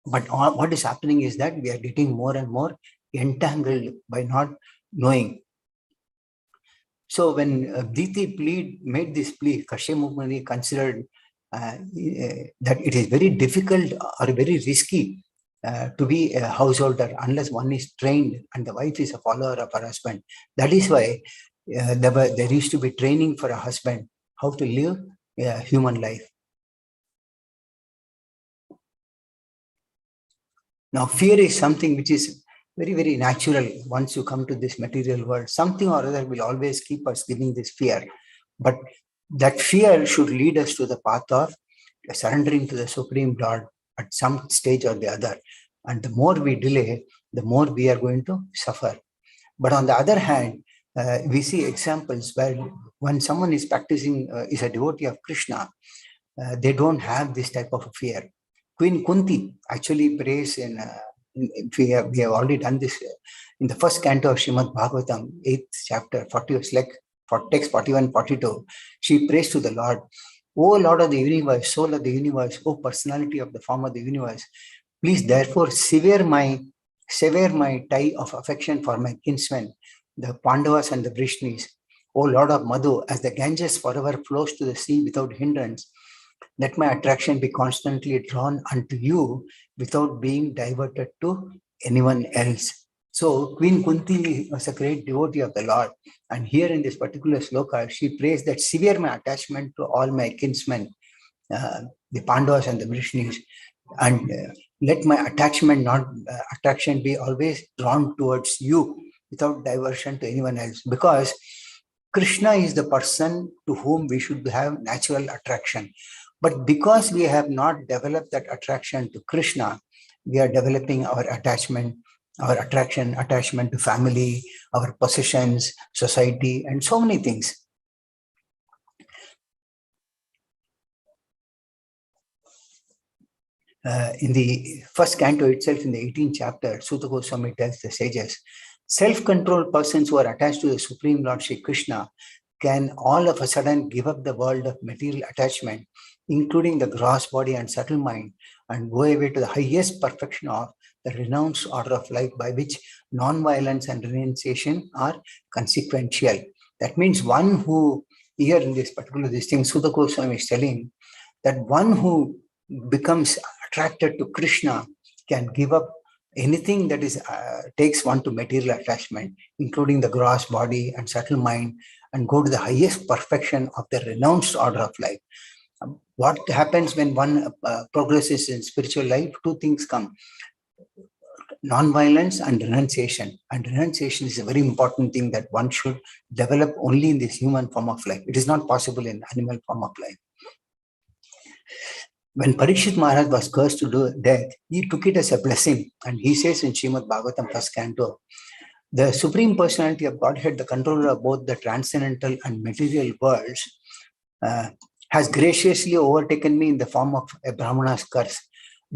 But what is happening is that we are getting more and more entangled by not knowing. So when Diti made this plea, Kashyap Muni considered that it is very difficult or very risky to be a householder unless one is trained and the wife is a follower of her husband. That is why there used to be training for a husband how to live a human life. Now, fear is something which is very, very natural once you come to this material world. Something or other will always keep us giving this fear. But that fear should lead us to the path of surrendering to the Supreme Lord at some stage or the other. And the more we delay, the more we are going to suffer. But on the other hand, we see examples where when someone is practicing, is a devotee of Krishna, they don't have this type of fear. Queen Kunti actually prays we have already done this in the first canto of Srimad Bhagavatam, 8th chapter, 40, for text 41, 42. She prays to the Lord, O Lord of the universe, soul of the universe, O personality of the form of the universe, please therefore sever my tie of affection for my kinsmen, the Pandavas and the Vrishnis. O Lord of Madhu, as the Ganges forever flows to the sea without hindrance, let my attraction be constantly drawn unto you without being diverted to anyone else. So Queen Kunti was a great devotee of the Lord. And here in this particular sloka, she prays that sever my attachment to all my kinsmen, the Pandavas and the Vrishnis, and let my attraction be always drawn towards you without diversion to anyone else. Because Krishna is the person to whom we should have natural attraction. But because we have not developed that attraction to Krishna, we are developing our attachment to family, our possessions, society, and so many things. In the first canto itself, in the 18th chapter, Sutta Goswami tells the sages, self-controlled persons who are attached to the Supreme Lord Shri Krishna can all of a sudden give up the world of material attachment, including the gross body and subtle mind, and go away to the highest perfection of the renounced order of life, by which non-violence and renunciation are consequential. That means one who, here in this particular this thing, Sutta Goswami is telling that one who becomes attracted to Krishna can give up anything that is takes one to material attachment, including the gross body and subtle mind, and go to the highest perfection of the renounced order of life. What happens when one progresses in spiritual life? Two things come: non-violence and renunciation. And renunciation is a very important thing that one should develop only in this human form of life. It is not possible in animal form of life. When Parikshit Maharaj was cursed to do death, he took it as a blessing. And he says in Srimad Bhagavatam first canto, the Supreme Personality of Godhead, the controller of both the transcendental and material worlds, has graciously overtaken me in the form of a Brahmana's curse.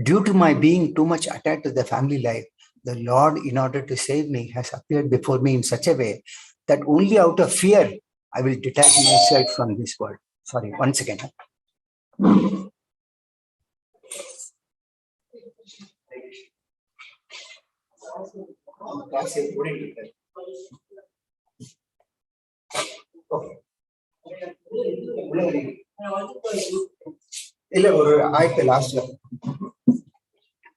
Due to my being too much attached to the family life, the Lord, in order to save me, has appeared before me in such a way that only out of fear I will detach myself from this world. Sorry, one second.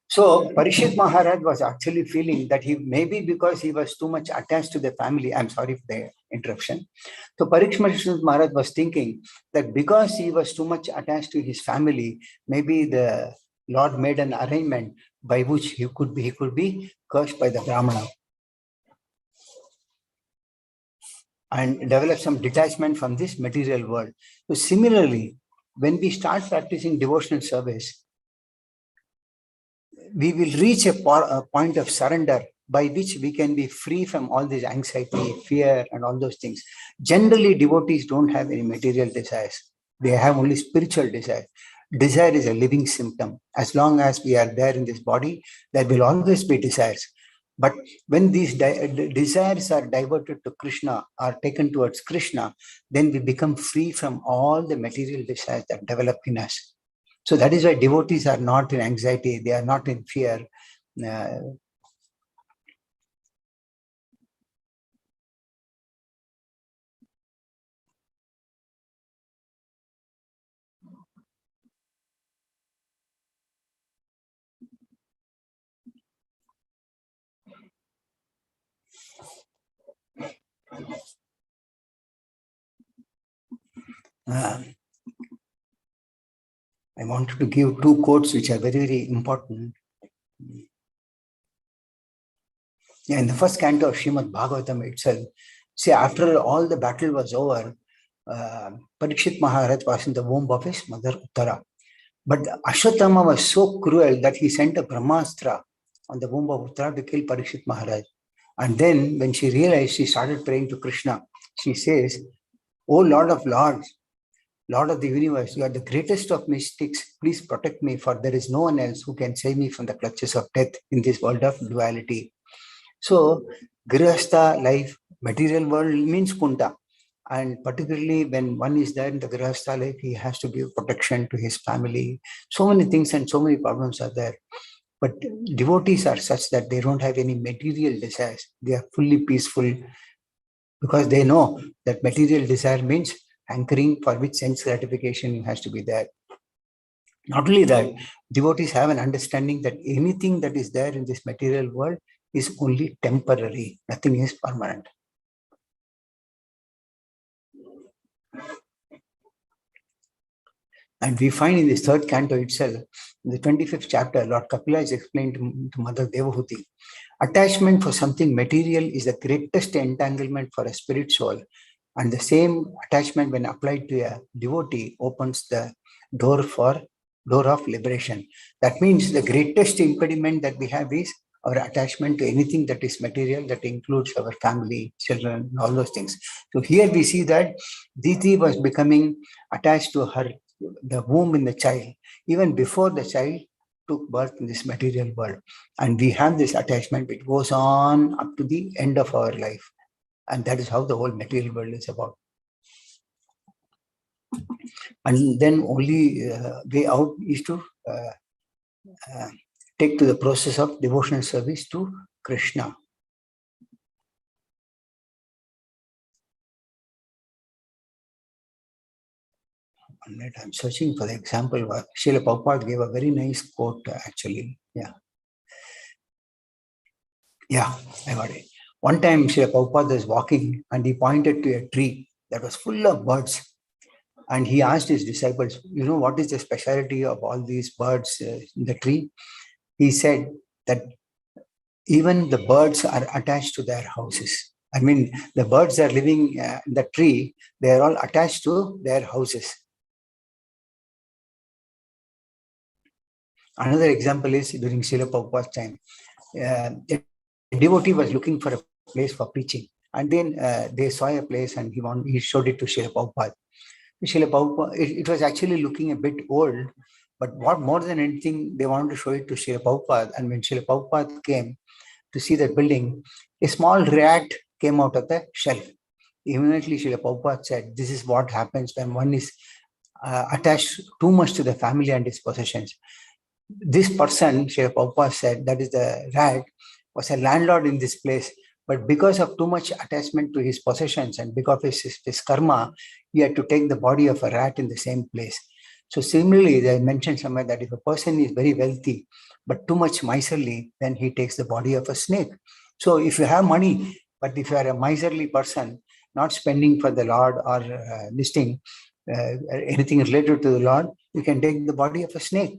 So Parikshit Maharaj was actually feeling that he, maybe because he was too much attached to the family, I'm sorry for the interruption. So Parikshit Maharaj was thinking that because he was too much attached to his family, maybe the Lord made an arrangement by which he could be cursed by the Brahmana and develop some detachment from this material world. So similarly, when we start practicing devotional service, we will reach a point of surrender by which we can be free from all this anxiety, fear, and all those things. Generally, devotees don't have any material desires. They have only spiritual desires. Desire is a living symptom. As long as we are there in this body, there will always be desires. But when these desires are diverted to Krishna, are taken towards Krishna, then we become free from all the material desires that develop in us. So that is why devotees are not in anxiety, they are not in fear. I wanted to give two quotes which are very, very important. Yeah, in the first canto of Srimad Bhagavatam itself, see, after all the battle was over, Parikshit Maharaj was in the womb of his mother Uttara. But Ashwatthama was so cruel that he sent a Brahmastra on the womb of Uttara to kill Parikshit Maharaj. And then when she realized, she started praying to Krishna. She says, "O Lord of Lords, Lord of the universe, you are the greatest of mystics. Please protect me, for there is no one else who can save me from the clutches of death in this world of duality." So, Grihastha life, material world means kunta. And particularly when one is there in the Grihastha life, he has to give protection to his family. So many things and so many problems are there. But devotees are such that they don't have any material desires. They are fully peaceful because they know that material desire means anchoring for which sense gratification has to be there. Not only that, devotees have an understanding that anything that is there in this material world is only temporary, nothing is permanent. And we find in this third canto itself, in the 25th chapter, Lord Kapila is explained to Mother Devahuti. Attachment for something material is the greatest entanglement for a spirit soul. And the same attachment, when applied to a devotee, opens the door of liberation. That means the greatest impediment that we have is our attachment to anything that is material, that includes our family, children, all those things. So here we see that Diti was becoming attached to the womb in the child. Even before the child, took birth in this material world. And we have this attachment which goes on up to the end of our life. And that is how the whole material world is about. And then only way out is to take to the process of devotional service to Krishna. I'm searching for the example. Srila Prabhupada gave a very nice quote, actually. Yeah, I got it. One time, Srila Prabhupada was walking and he pointed to a tree that was full of birds. And he asked his disciples, what is the specialty of all these birds in the tree? He said that even the birds are attached to their houses. I mean, the birds are living in the tree, they are all attached to their houses. Another example is during Srila Prabhupada's time, a devotee was looking for a place for preaching. And then they saw a place and he showed it to Srila Prabhupada. Srila Prabhupada, it was actually looking a bit old, but what more than anything, they wanted to show it to Srila Prabhupada. And when Srila Prabhupada came to see that building, a small rat came out of the shelf. Immediately, Srila Prabhupada said, this is what happens when one is attached too much to the family and its possessions. This person, Srila Prabhupada said, that is the rat, was a landlord in this place. But because of too much attachment to his possessions and because of his karma, he had to take the body of a rat in the same place. So similarly, they mentioned somewhere that if a person is very wealthy, but too much miserly, then he takes the body of a snake. So if you have money, but if you are a miserly person, not spending for the Lord or anything related to the Lord, you can take the body of a snake.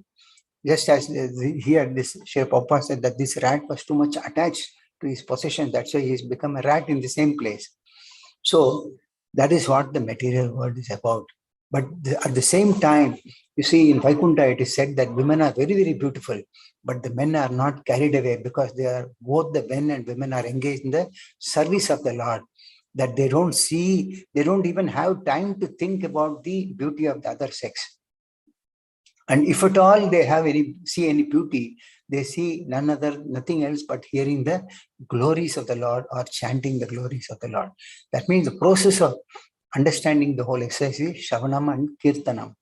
Just as here, this Srila Prabhupada said that this rat was too much attached to his possession. That's why he's become a rat in the same place. So that is what the material world is about. But at the same time, you see, in Vaikuntha, it is said that women are very, very beautiful, but the men are not carried away because both the men and women are engaged in the service of the Lord. That they don't even have time to think about the beauty of the other sex. And if at all they see any beauty, they see nothing else but hearing the glories of the Lord or chanting the glories of the Lord. That means the process of understanding the whole exercise is Shravanam and Kirtanam.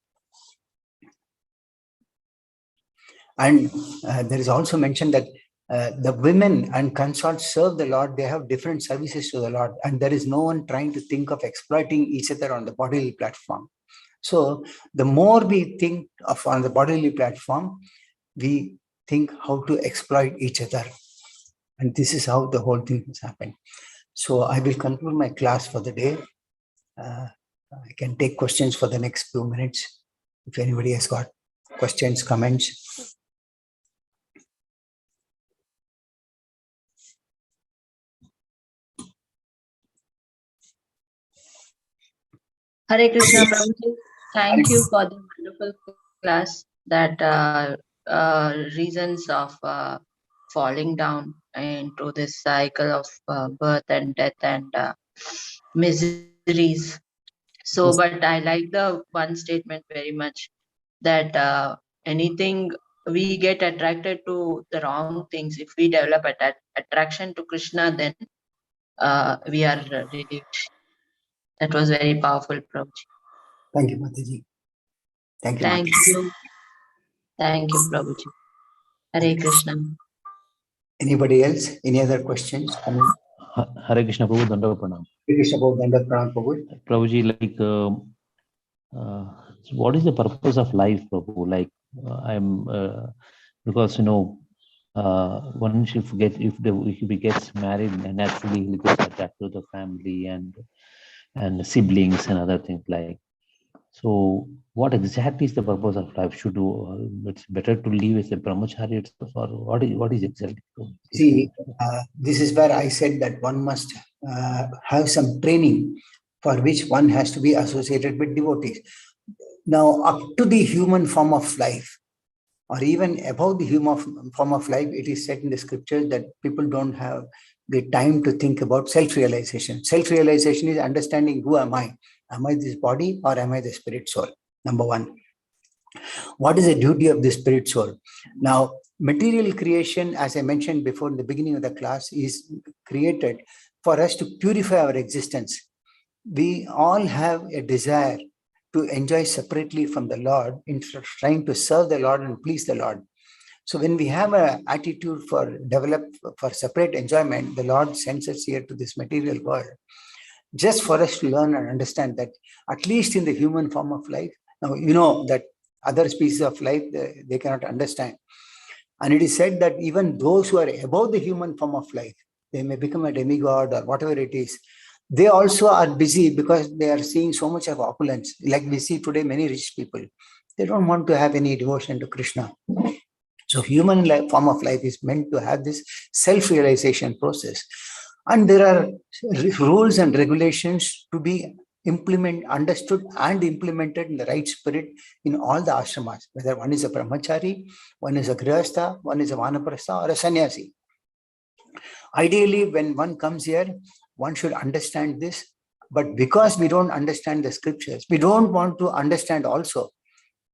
And there is also mentioned that the women and consorts serve the Lord. They have different services to the Lord. And there is no one trying to think of exploiting each other on the bodily platform. So the more we think of on the bodily platform, we think how to exploit each other. And this is how the whole thing has happened. So I will conclude my class for the day. I can take questions for the next few minutes. If anybody has got questions, comments. Hare Krishna, Prabhuji. Thank you for the wonderful class. That reasons of falling down into this cycle of birth and death and miseries. So, but I like the one statement very much that anything we get attracted to the wrong things. If we develop attraction to Krishna, then we are relieved. That was very powerful, Prabhuji. Thank you, Mataji. Thank you. Thank you. Thank you, Prabhuji. Hare Krishna. Anybody else? Any other questions? Hare Krishna, Prabhu, Dandavat Pranam. Hare Krishna, Prabhu, Dandavat Pranam, Prabhu. Prabhuji, what is the purpose of life, Prabhu? Because one if he gets married, naturally he gets attached to the family and siblings and other things like. So, what exactly is the purpose of life? It's better to live as a brahmachari itself, or what is exactly? See, this is where I said that one must have some training for which one has to be associated with devotees. Now, up to the human form of life, or even above the human form of life, it is said in the scriptures that people don't have the time to think about self-realization. Self-realization is understanding who am I? Am I this body or am I the spirit soul? Number one. What is the duty of the spirit soul? Now, material creation, as I mentioned before in the beginning of the class, is created for us to purify our existence. We all have a desire to enjoy separately from the Lord instead of trying to serve the Lord and please the Lord. So when we have an attitude for separate enjoyment, the Lord sends us here to this material world just for us to learn and understand that at least in the human form of life, now you know that other species of life, they cannot understand. And it is said that even those who are above the human form of life, they may become a demigod or whatever it is, they also are busy because they are seeing so much of opulence. Like we see today, many rich people, they don't want to have any devotion to Krishna. So human form of life is meant to have this self-realization process. And there are rules and regulations to be understood and implemented in the right spirit in all the ashramas, whether one is a brahmachari, one is a grihastha, one is a vanaprastha or a sannyasi. Ideally, when one comes here, one should understand this. But because we don't understand the scriptures, we don't want to understand also.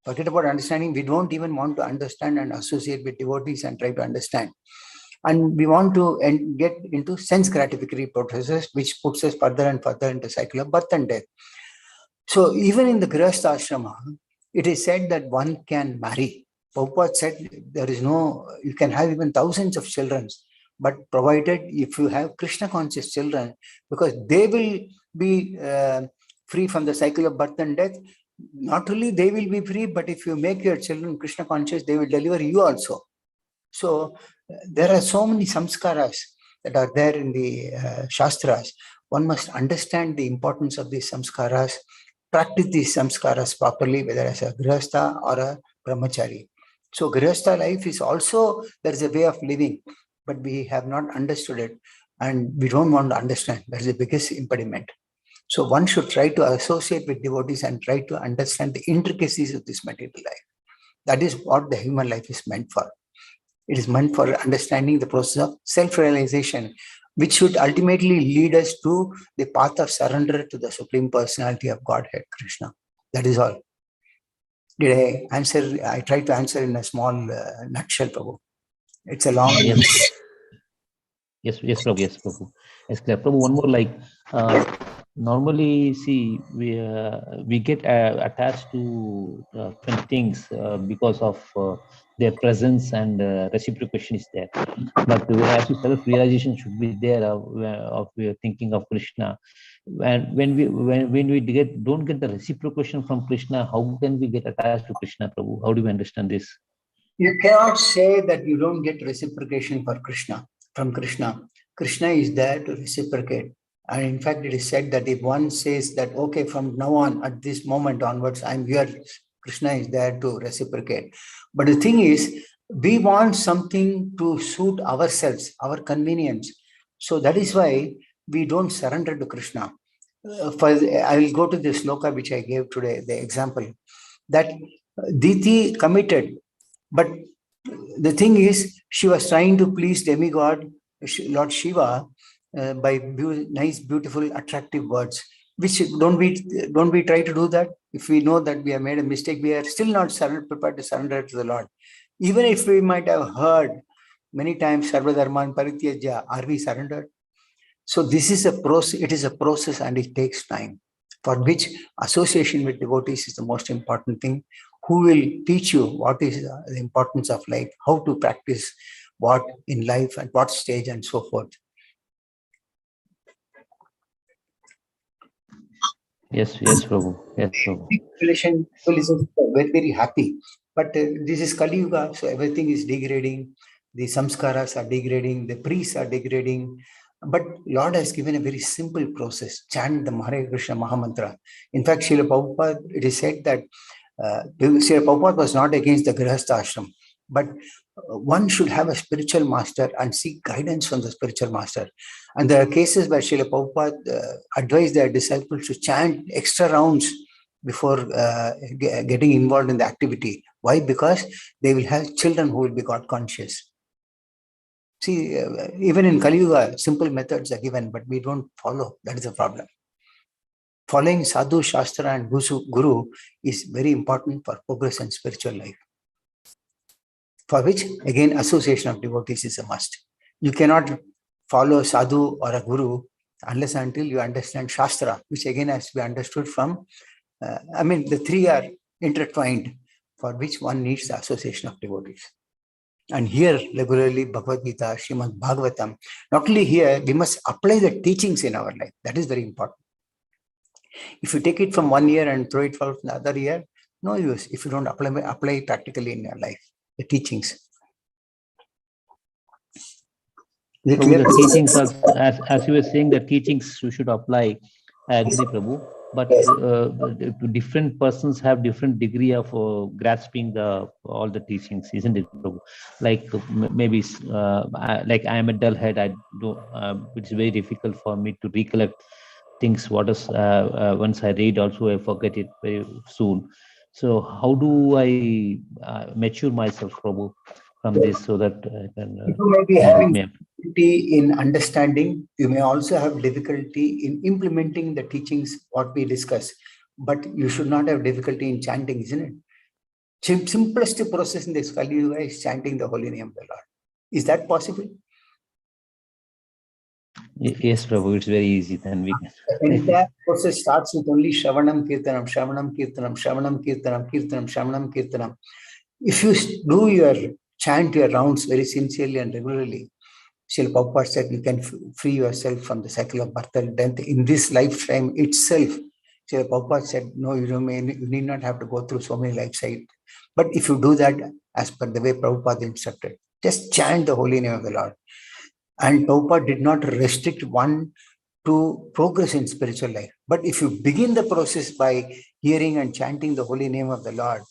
Forget about understanding. We don't even want to understand and associate with devotees and try to understand. And we want to get into sense gratificatory processes, which puts us further and further into cycle of birth and death. So even in the Grihastha ashrama, it is said that one can marry. Prabhupada said you can have even thousands of children, but provided if you have Krishna conscious children, because they will be free from the cycle of birth and death. Not only they will be free, but if you make your children Krishna conscious, they will deliver you also. So there are so many samskaras that are there in the Shastras. One must understand the importance of these samskaras, practice these samskaras properly, whether as a grihastha or a brahmachari. So grihastha life is also, there is a way of living, but we have not understood it and we don't want to understand. That is the biggest impediment. So one should try to associate with devotees and try to understand the intricacies of this material life. That is what the human life is meant for. It is meant for understanding the process of self-realization, which should ultimately lead us to the path of surrender to the Supreme Personality of Godhead, Krishna. That is all. Did I answer? I tried to answer in a small nutshell, Prabhu. It's a long... Yes, Prabhu. Yes, Prabhu. Yes, clear. Prabhu, one more, normally, see, we get attached to things because of their presence and reciprocation is there. But actually, self-realization should be there of thinking of Krishna. And when we don't get the reciprocation from Krishna, how can we get attached to Krishna, Prabhu? How do we understand this? You cannot say that you don't get reciprocation from Krishna. Krishna is there to reciprocate. And in fact, it is said that if one says that, okay, from now on, at this moment onwards, I'm here, Krishna is there to reciprocate. But the thing is, we want something to suit ourselves, our convenience. So that is why we don't surrender to Krishna. I will go to the sloka which I gave today, the example, that Diti committed. But the thing is, she was trying to please demigod, Lord Shiva, by nice, beautiful, attractive words. Which don't we try to do that? If we know that we have made a mistake, we are still not prepared to surrender to the Lord. Even if we might have heard many times, Sarva Dharman Parityaja, are we surrendered? So this is a process. It is a process, and it takes time. For which association with devotees is the most important thing. Who will teach you what is the importance of life, how to practice what in life, at what stage, and so forth. Yes, Prabhu. Yes, Prabhu. Relation is very, very happy. But this is Kali Yuga, so everything is degrading. The samskaras are degrading, the priests are degrading. But Lord has given a very simple process. Chant the Hare Krishna Mahamantra. In fact, Srila Prabhupada, it is said that Srila Prabhupada was not against the Grihastha ashram, but one should have a spiritual master and seek guidance from the spiritual master. And there are cases where Srila Prabhupada advised their disciples to chant extra rounds before getting involved in the activity. Why? Because they will have children who will be God conscious. See, even in Kali Yuga, simple methods are given, but we don't follow. That is the problem. Following sadhu, shastra and guru is very important for progress in spiritual life, for which again association of devotees is a must. You cannot follow sadhu or a guru unless until you understand shastra, which again has to be understood from, the three are intertwined, for which one needs the association of devotees. And here regularly Bhagavad Gita, Srimad Bhagavatam, not only here, we must apply the teachings in our life. That is very important. If you take it from one year and throw it from the other year, no use if you don't apply practically in your life, the teachings. The teachings, as you were saying, the teachings you should apply. I agree, Prabhu. But different persons have different degree of grasping all the teachings, isn't it, Prabhu? Like maybe like I am a dull head. It's very difficult for me to recollect things. Once I read, also I forget it very soon. So how do I mature myself, Prabhu, from this, so that I can? You may be having difficulty in understanding. You may also have difficulty in implementing the teachings what we discuss. But you should not have difficulty in chanting, isn't it? Simplest process in this Kali Yuga is chanting the holy name of the Lord. Is that possible? Yes, Prabhu, it's very easy. Then we can. The entire process starts with only Shravanam Kirtanam, Shravanam Kirtanam, Shravanam Kirtanam, Kirtanam, Shravanam Kirtanam. If you chant your rounds very sincerely and regularly, Srila Prabhupada said you can free yourself from the cycle of birth and death in this lifetime itself. Srila Prabhupada said, no, you need not have to go through so many life cycles. But if you do that as per the way Prabhupada instructed, just chant the holy name of the Lord. And Prabhupada did not restrict one to progress in spiritual life. But if you begin the process by hearing and chanting the holy name of the Lord,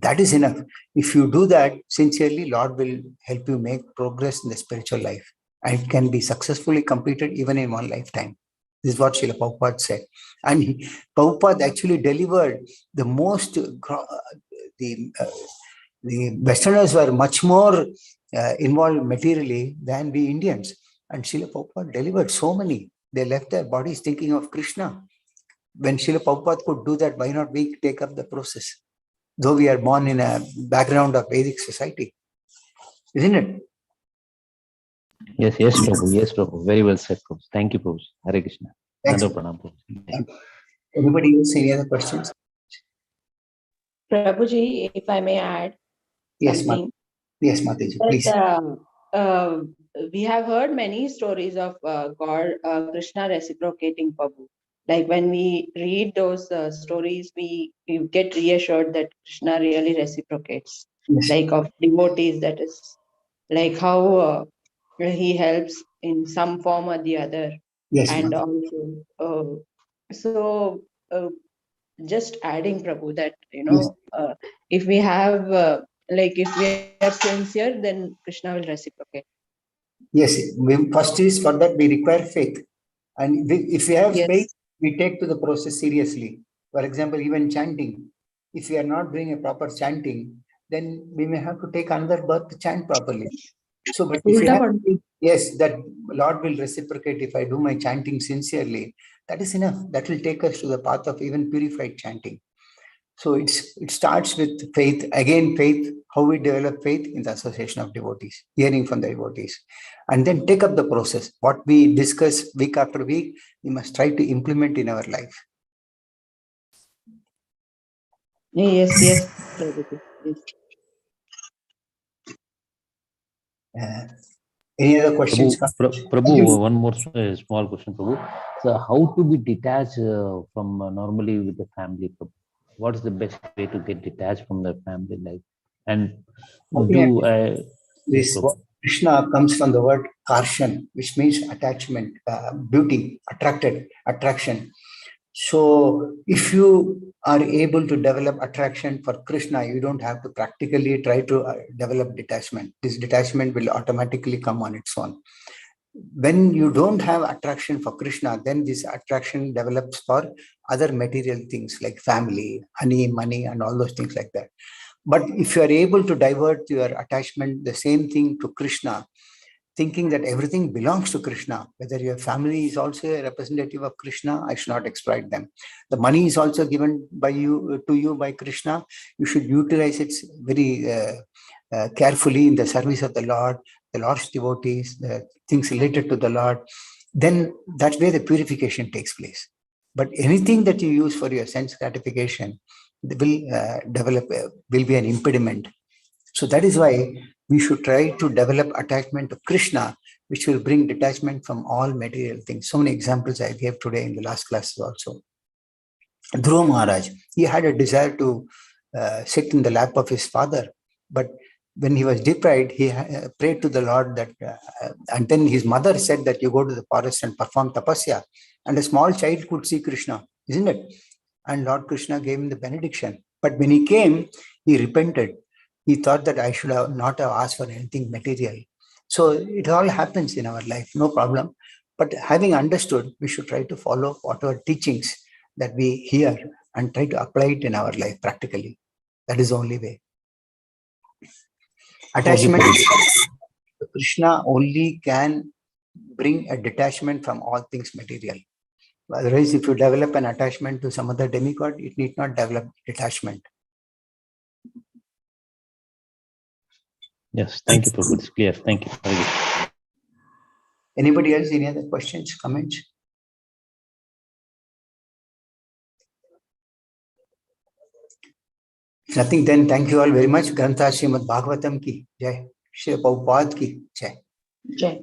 that is enough. If you do that sincerely, Lord will help you make progress in the spiritual life. And it can be successfully completed even in one lifetime. This is what Srila Prabhupada said. And Prabhupada actually delivered the most, the Westerners were much more involved materially than we Indians. And Srila Prabhupada delivered so many. They left their bodies thinking of Krishna. When Srila Prabhupada could do that, why not we take up the process? Though we are born in a background of Vedic society. Isn't it? Yes, Prabhu. Yes, Prabhu. Very well said, Prabhu. Thank you, Prabhu. Hare Krishna. Anybody else? Any other questions? Prabhuji, if I may add something. Yes, Mataji, please. We have heard many stories of Krishna reciprocating, Prabhu. Like when we read those stories, we get reassured that Krishna really reciprocates. Yes. Like of devotees, that is like how he helps in some form or the other. Yes, and also, just adding, Prabhu, that yes. If we have if we are sincere, then Krishna will reciprocate. Yes, first is for that we require faith, and if we have faith, we take to the process seriously. For example, even chanting, if we are not doing a proper chanting, then we may have to take another birth to chant properly. So, but if we have, yes, that Lord will reciprocate if I do my chanting sincerely. That is enough. That will take us to the path of even purified chanting. So it starts with faith. Again, faith, how we develop faith in the association of devotees, hearing from the devotees. And then take up the process. What we discuss week after week, we must try to implement in our life. Yes. Any other questions? Prabhu, one more small question, Prabhu. So how to be detached from normally with the family, Prabhu? What is the best way to get detached from the family life? And Krishna comes from the word karshan, which means attachment, beauty, attraction. So if you are able to develop attraction for Krishna, you don't have to practically try to develop detachment. This detachment will automatically come on its own. When you don't have attraction for Krishna, then this attraction develops for other material things like family, money, and all those things like that. But if you are able to divert your attachment, the same thing to Krishna, thinking that everything belongs to Krishna. Whether your family is also a representative of Krishna, I should not exploit them. The money is also given by you to you by Krishna. You should utilize it very carefully in the service of the Lord's devotees, the things related to the Lord. Then that's where the purification takes place. But anything that you use for your sense gratification will be an impediment. So that is why we should try to develop attachment to Krishna, which will bring detachment from all material things. So many examples I gave today in the last classes also. Dhruva Maharaj, he had a desire to sit in the lap of his father, but when he was deprived, he prayed to the Lord that, and then his mother said that you go to the forest and perform tapasya, and a small child could see Krishna, isn't it? And Lord Krishna gave him the benediction. But when he came, he repented. He thought that I should have not have asked for anything material. So it all happens in our life, no problem. But having understood, we should try to follow whatever teachings that we hear and try to apply it in our life practically. That is the only way. Attachment to Krishna only can bring a detachment from all things material. Otherwise, if you develop an attachment to some other demigod, it need not develop detachment. Yes, thank you, Prabhu. It's clear. Thank you. Very good. Anybody else? Any other questions, comments? Nothing, then thank you all very much. Grantha Srimad Bhagavatam ki jai. Shri Prabhupada ki jai. Jai.